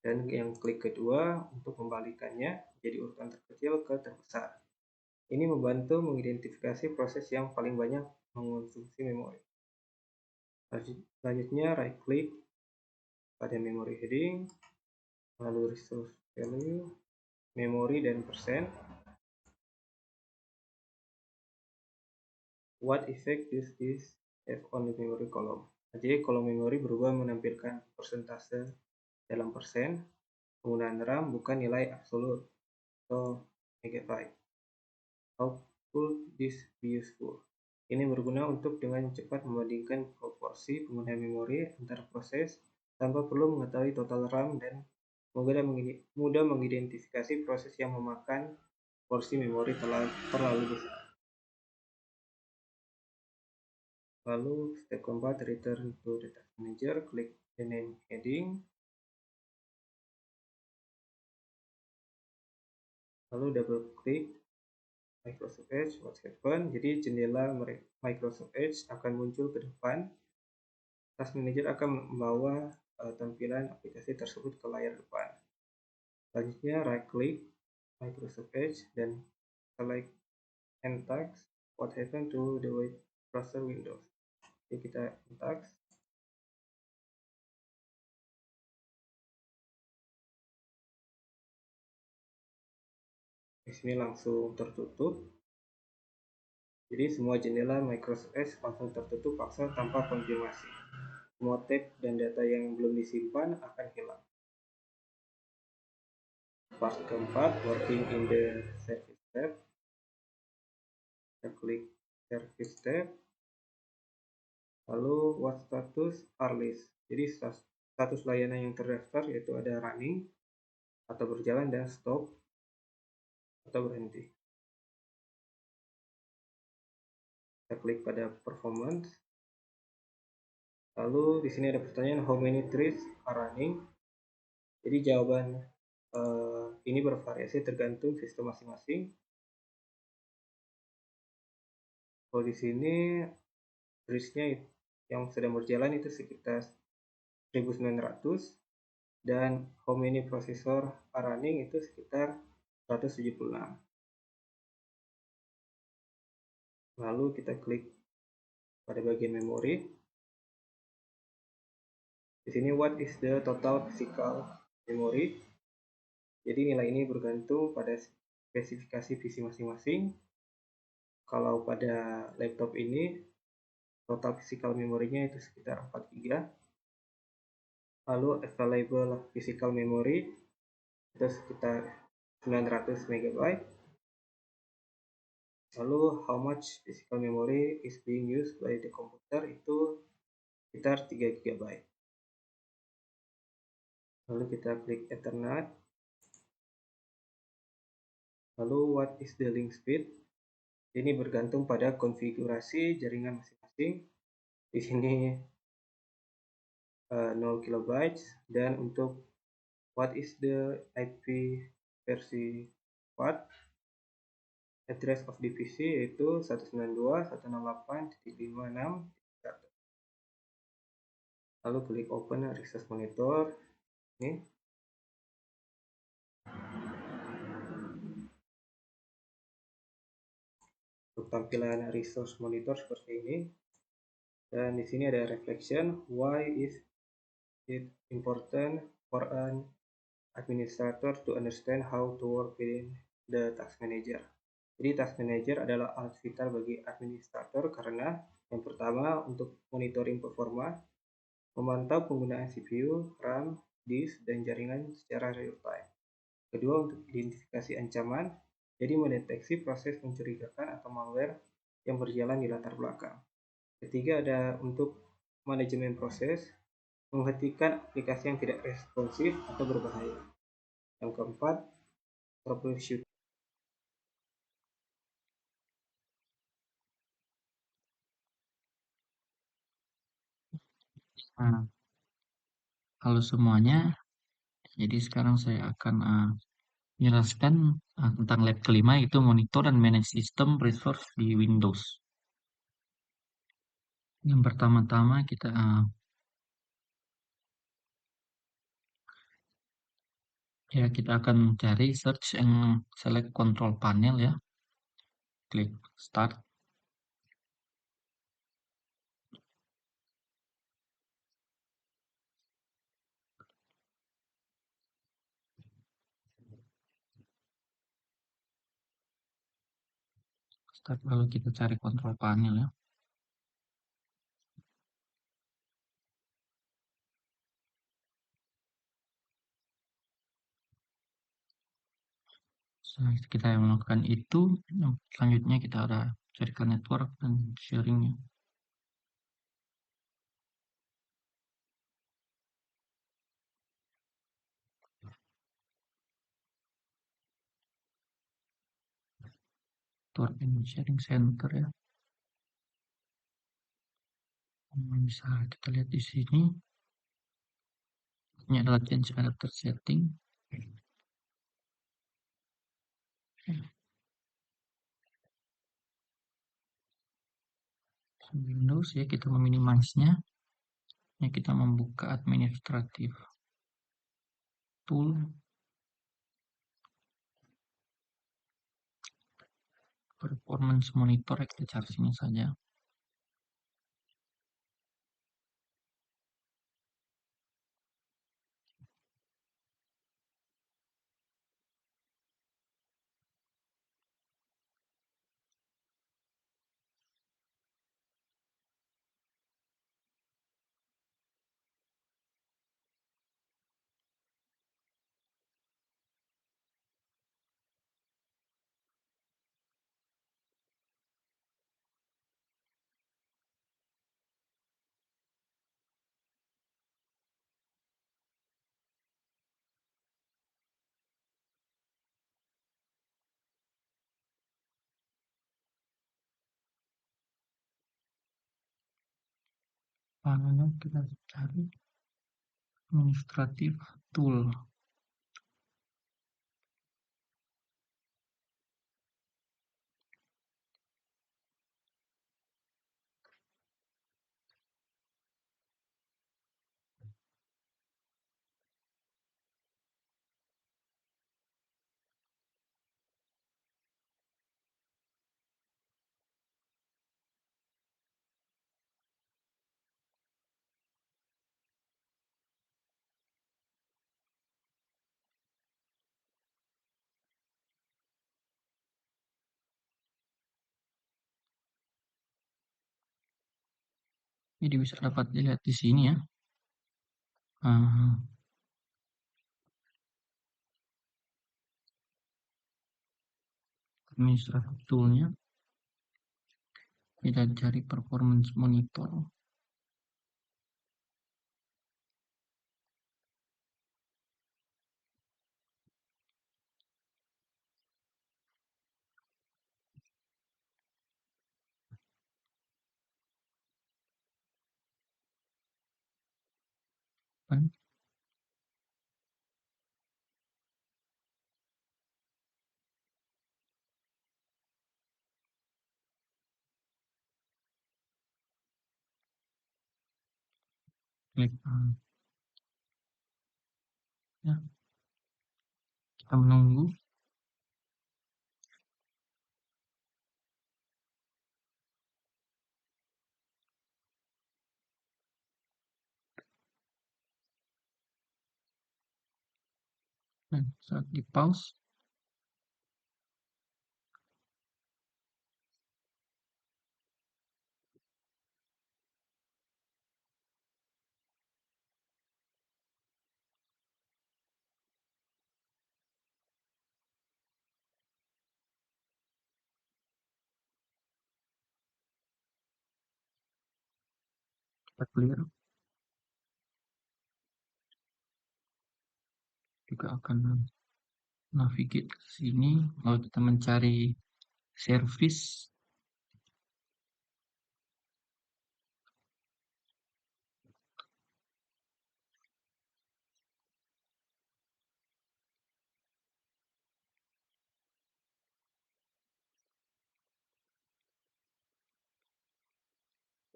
Dan yang klik kedua untuk membalikannya jadi urutan terkecil ke terbesar. Ini membantu mengidentifikasi proses yang paling banyak mengonsumsi memori. Selanjutnya right click pada memory heading, lalu resource value, memori dan persen. What effect does this have on the memory column? Jadi kolom memori berubah menampilkan persentase dalam persen penggunaan RAM, bukan nilai absolut atau megabyte. How could this be useful? Ini berguna untuk dengan cepat membandingkan proporsi penggunaan memori antar proses tanpa perlu mengetahui total RAM dan mudah mengidentifikasi proses yang memakan porsi memori terlalu besar. Lalu step keempat, return to the Task Manager, klik the name heading. Lalu double klik Microsoft Edge, what's happen? Jadi jendela Microsoft Edge akan muncul ke depan. Task Manager akan membawa tampilan aplikasi tersebut ke layar depan. Selanjutnya right click Microsoft Edge dan select End Task, what happened to the web browser Windows. Jadi kita End Task. Di sini langsung tertutup. Jadi semua jendela Microsoft Edge langsung tertutup paksa tanpa konfirmasi. Semua tab dan data yang belum disimpan akan hilang. Part keempat, working in the service tab. Kita klik service tab. Lalu what status are list. Jadi status layanan yang terdaftar yaitu ada running atau berjalan dan stop atau berhenti. Kita klik pada performance. Lalu di sini ada pertanyaan how many threads are running. Jadi jawaban ini bervariasi tergantung sistem masing-masing. Kalau di sini threads-nya yang sedang berjalan itu sekitar 1900 dan how many processor are running itu sekitar 176. Lalu kita klik pada bagian memori. Di sini what is the total physical memory. Jadi nilai ini bergantung pada spesifikasi PC masing-masing. Kalau pada laptop ini total physical memorinya itu sekitar 4 GB. Lalu available physical memory itu sekitar 900 MB. Lalu how much physical memory is being used by the computer itu sekitar 3 GB. Lalu kita klik Ethernet. Lalu what is the link speed? Ini bergantung pada konfigurasi jaringan masing-masing. Di sini 0 kilobytes, dan untuk what is the IP versi what address of divisi yaitu 192.168.56. Lalu klik open resource monitor. Ini untuk tampilan resource monitor seperti ini, dan di sini ada reflection. Why is it important for an administrator to understand how to work within the task manager? Jadi task manager adalah alat vital bagi administrator karena yang pertama untuk monitoring performa, memantau penggunaan CPU, RAM, disk, dan jaringan secara real time. Kedua, untuk identifikasi ancaman, jadi mendeteksi proses mencurigakan atau malware yang berjalan di latar belakang. Ketiga, ada untuk manajemen proses, menghentikan aplikasi yang tidak responsif atau berbahaya. Yang keempat, troubleshoot. Nah, halo semuanya. Jadi sekarang saya akan menjelaskan tentang lab kelima, yaitu monitor dan manage system resource di Windows. Yang pertama-tama kita akan cari search and select control panel ya. Klik start. Start, lalu kita cari control panel ya. Setelah kita melakukan itu, selanjutnya kita ada carikan network dan sharingnya. Network and sharing center ya. Bisa kita lihat di sini. Ini adalah change adapter setting. Windows ya, kita meminimize-nya. Ya, kita membuka administratif tool. Performance monitor ya, kita cari sini saja. Lalu kita cari administratif tool. Jadi bisa dapat dilihat di sini ya. Administratif toolnya. Kita cari performance monitor. open. Klik ya, kita menunggu. Dan saat di pause, kita clear. Juga akan navigate ke sini, lalu kita mencari service.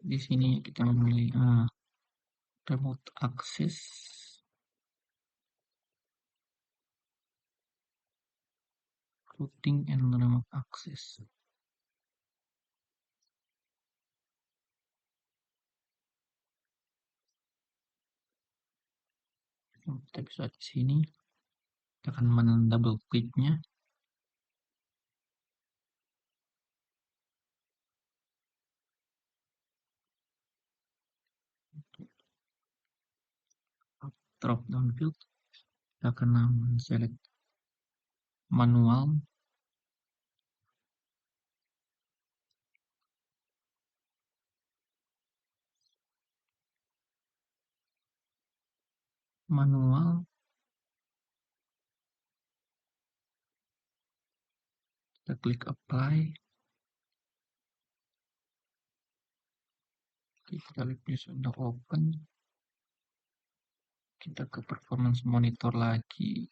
Di sini kita memilih remote access, routing and remote access. Kita bisa di sini, kita akan double kliknya. Drop down field, kita akan select manual. Kita klik apply. Kita lihat dia sudah open. Kita ke performance monitor lagi.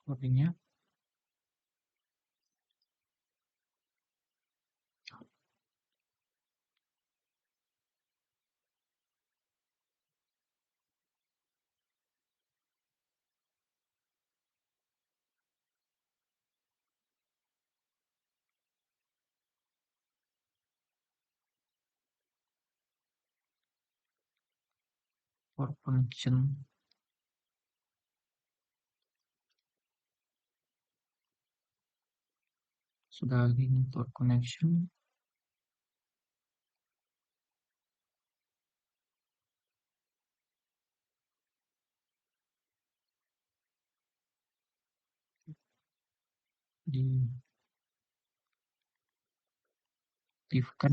Codingnya. For connection. Sudah ini for connection. Diaktifkan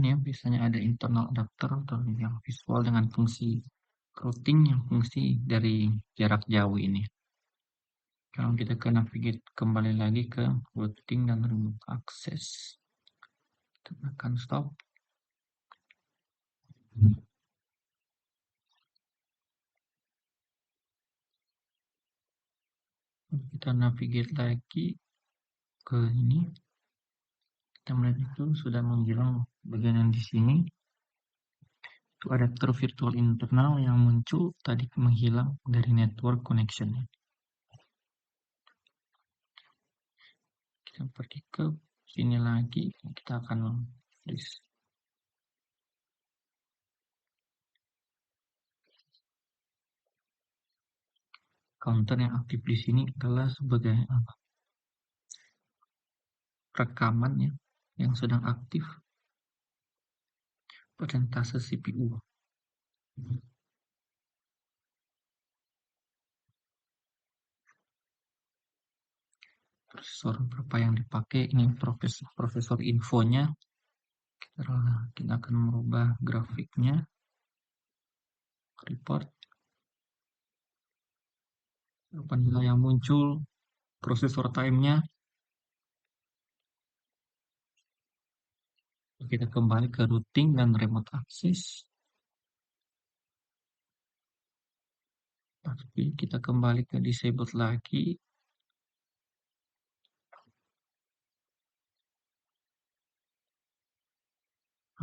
ya, biasanya ada internal adapter atau yang visual dengan fungsi routing yang fungsi dari jarak jauh ini. Kalau kita ke navigate kembali lagi ke routing dan remote access, kita akan stop. Kita navigate lagi ke ini. Kita melihat itu sudah menghilang bagian yang di sini. Itu adapter virtual internal yang muncul tadi menghilang dari network connection. Kita pergi ke sini lagi, kita akan freeze. Counter yang aktif di sini adalah sebagai rekaman ya, yang sedang aktif persentase CPU. Prosesor berapa yang dipakai, ini prosesor infonya. Kita akan merubah grafiknya. Report. Berapa nilai yang muncul, Processor time-nya. Kita kembali ke routing dan remote access. Tapi kita kembali ke disabled lagi.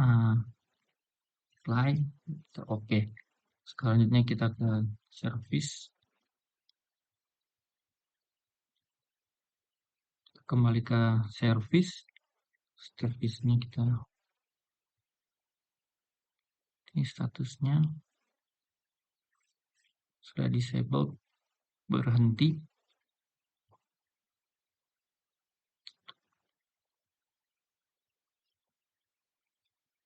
Apply. Oke. Selanjutnya kita ke service. Kembali ke service. Service-nya kita, ini statusnya sudah disabled, berhenti.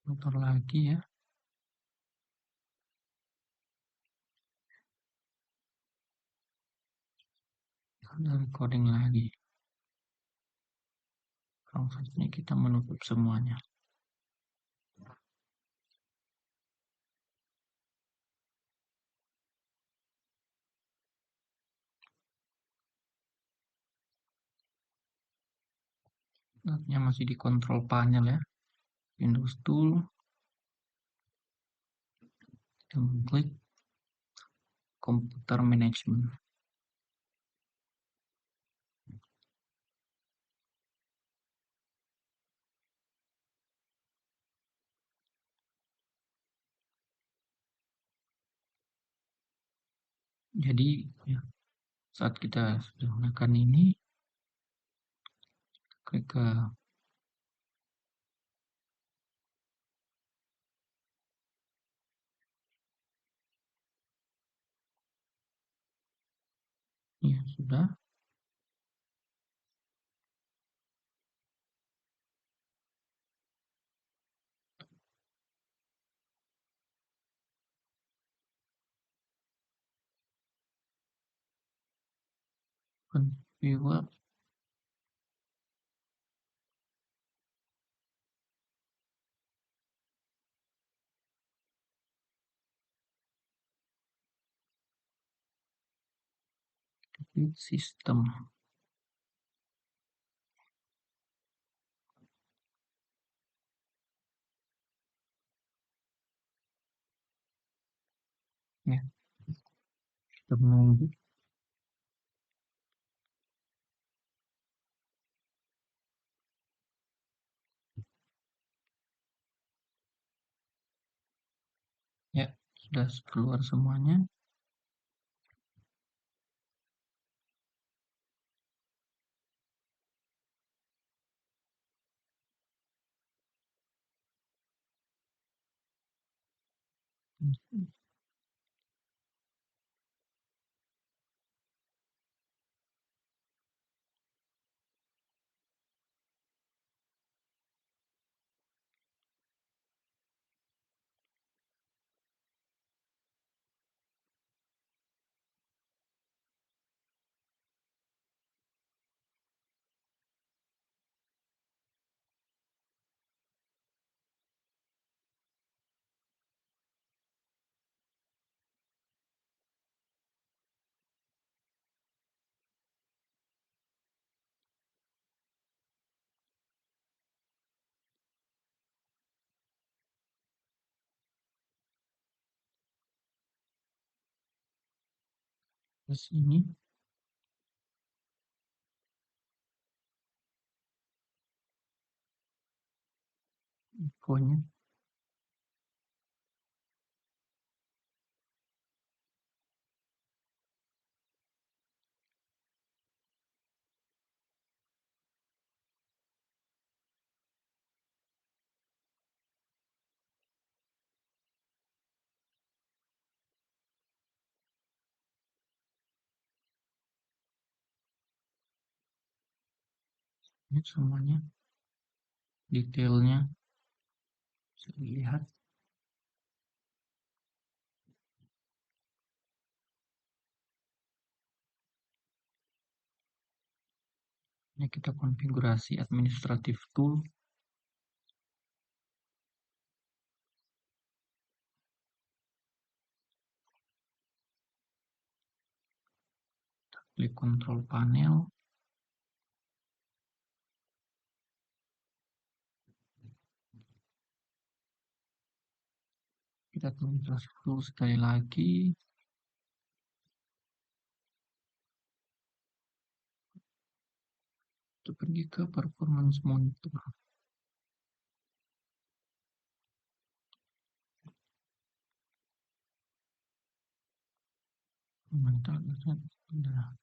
Motor lagi ya. Ada recording lagi. Prosesnya kita menutup semuanya. Nya masih di control panel ya. Windows Tool. Kita klik Computer Management. Jadi ya, saat kita sudah menekan ini, klik ke ya sudah. Configure system. Ya, kita menunggu. Ya, sudah keluar semuanya. Ke sini. Infonya. Ini semuanya. Detailnya. Bisa dilihat. Ini kita konfigurasi administratif tool. Klik control panel. Kita tunggu dulu sekali lagi. Kita pergi ke performance monitor. Monitor udah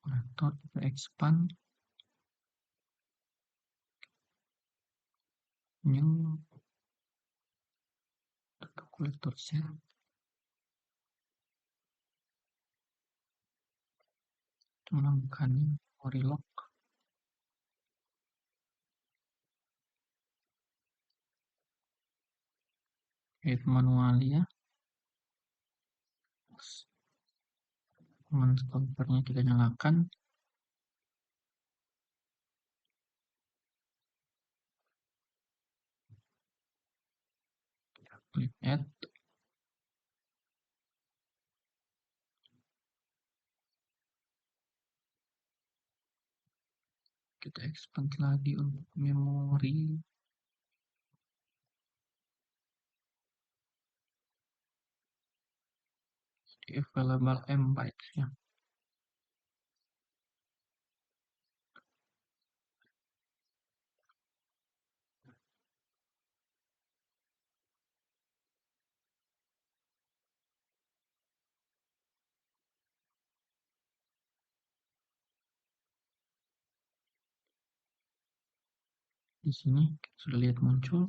kolektor, kita expand new kolektor cell. Melakukan memory lock. Create manually ya. Performance counternya kita nyalakan. Klik add. Kita expand lagi untuk memori. Available MB ya. Di sini sudah lihat muncul.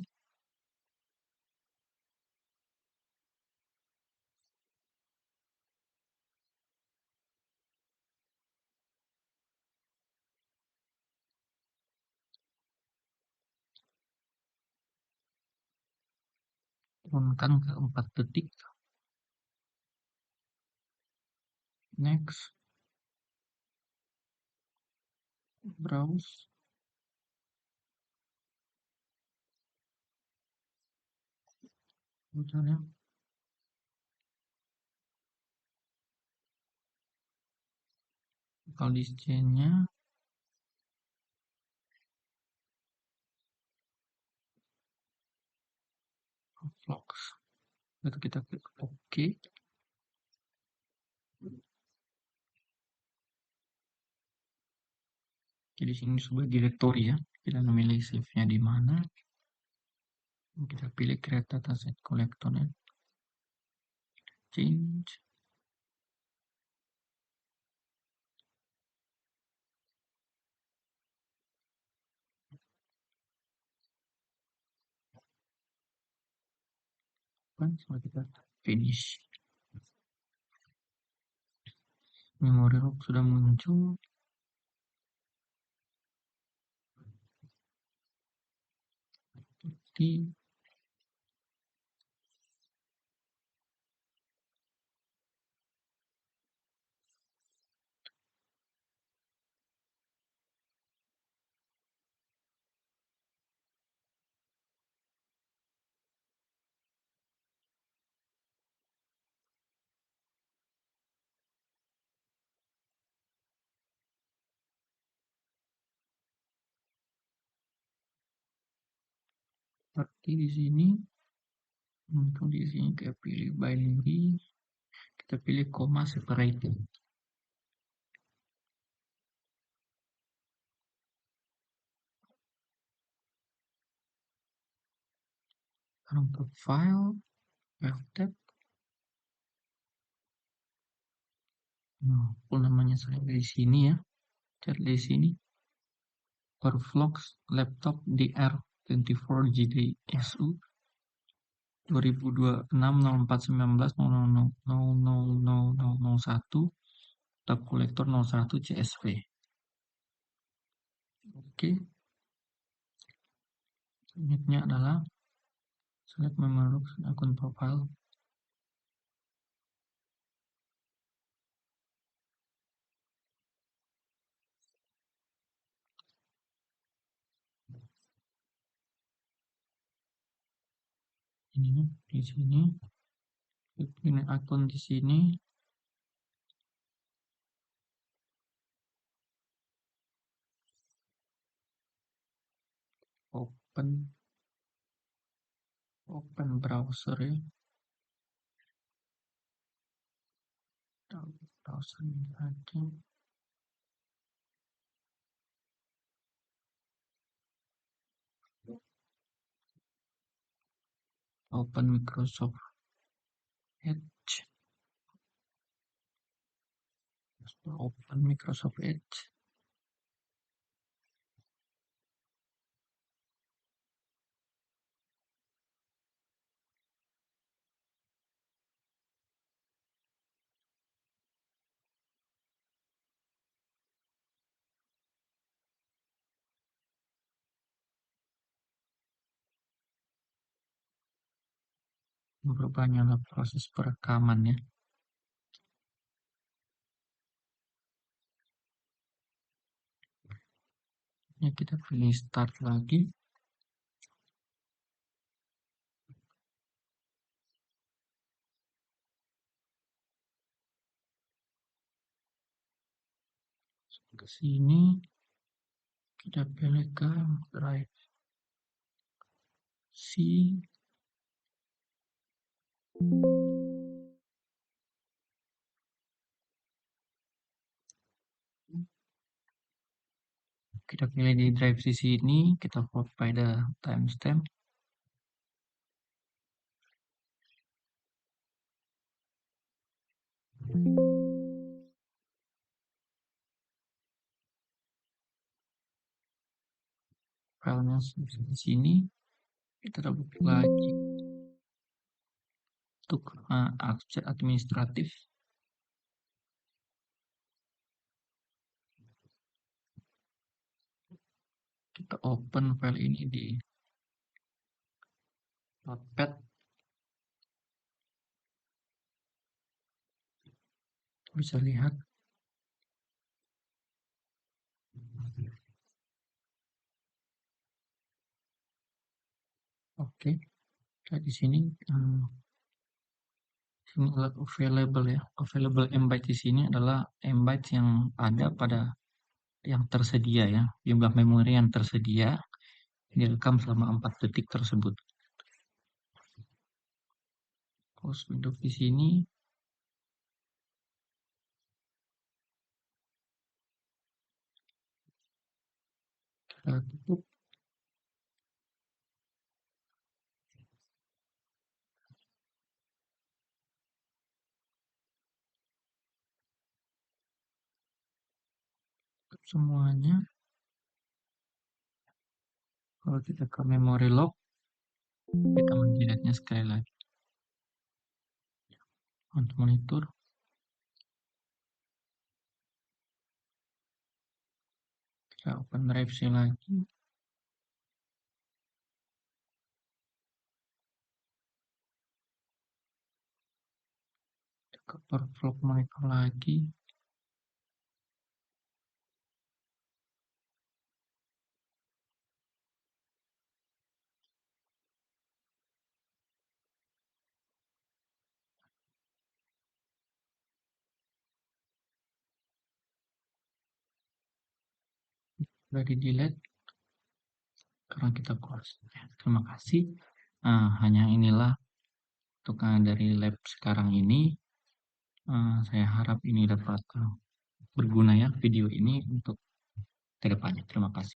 Turunkan ke 4 detik. Next. Browse. Misalnya kalau di nya vlogs. Lalu kita klik OK. Jadi sini sebagai directory ya. Kita memilih save-nya di mana. Kita pilih create dataset collector ya. Change. Setelah kita finish. Memory lock sudah muncul. Di seperti di sini muncul di sini kita pilih binary, kita pilih comma separated. Sekarang ke file, tab. Nah, namanya saya di sini ya. Cari di sini. Overclock laptop DR24GDSU 2026-04-19-000001 tab kolektor 01 CSV. Oke. Selanjutnya adalah select memory akun profile. Ini di sini. Ini akun di sini. Open browser ya. browser lagi. Open Microsoft Edge. Open Microsoft Edge. Berbanyaklah proses perekaman ya. Ini kita pilih start lagi. Ke sini kita pilih ke drive C. Kita pilih di drive C ini, kita vote pada timestamp. Filenya di sini, kita double lagi untuk akses administratif. Kita open file ini di Notepad. Bisa lihat. Oke, di sini ini adalah available ya. Available MB di sini adalah MB yang ada pada yang tersedia ya. Jumlah memori yang tersedia direkam selama 4 detik tersebut. Close window di sini. Kita tutup. Semuanya. Kalau kita ke memory log, kita menjilatnya sekali lagi. Untuk monitor, kita open drive C lagi. Kita ke overflow monitor lagi. Sudah di delete karena kita close. Terima kasih. Hanya inilah untuk dari lab sekarang ini. Saya harap ini dapat berguna ya video ini untuk kedepannya. Terima kasih.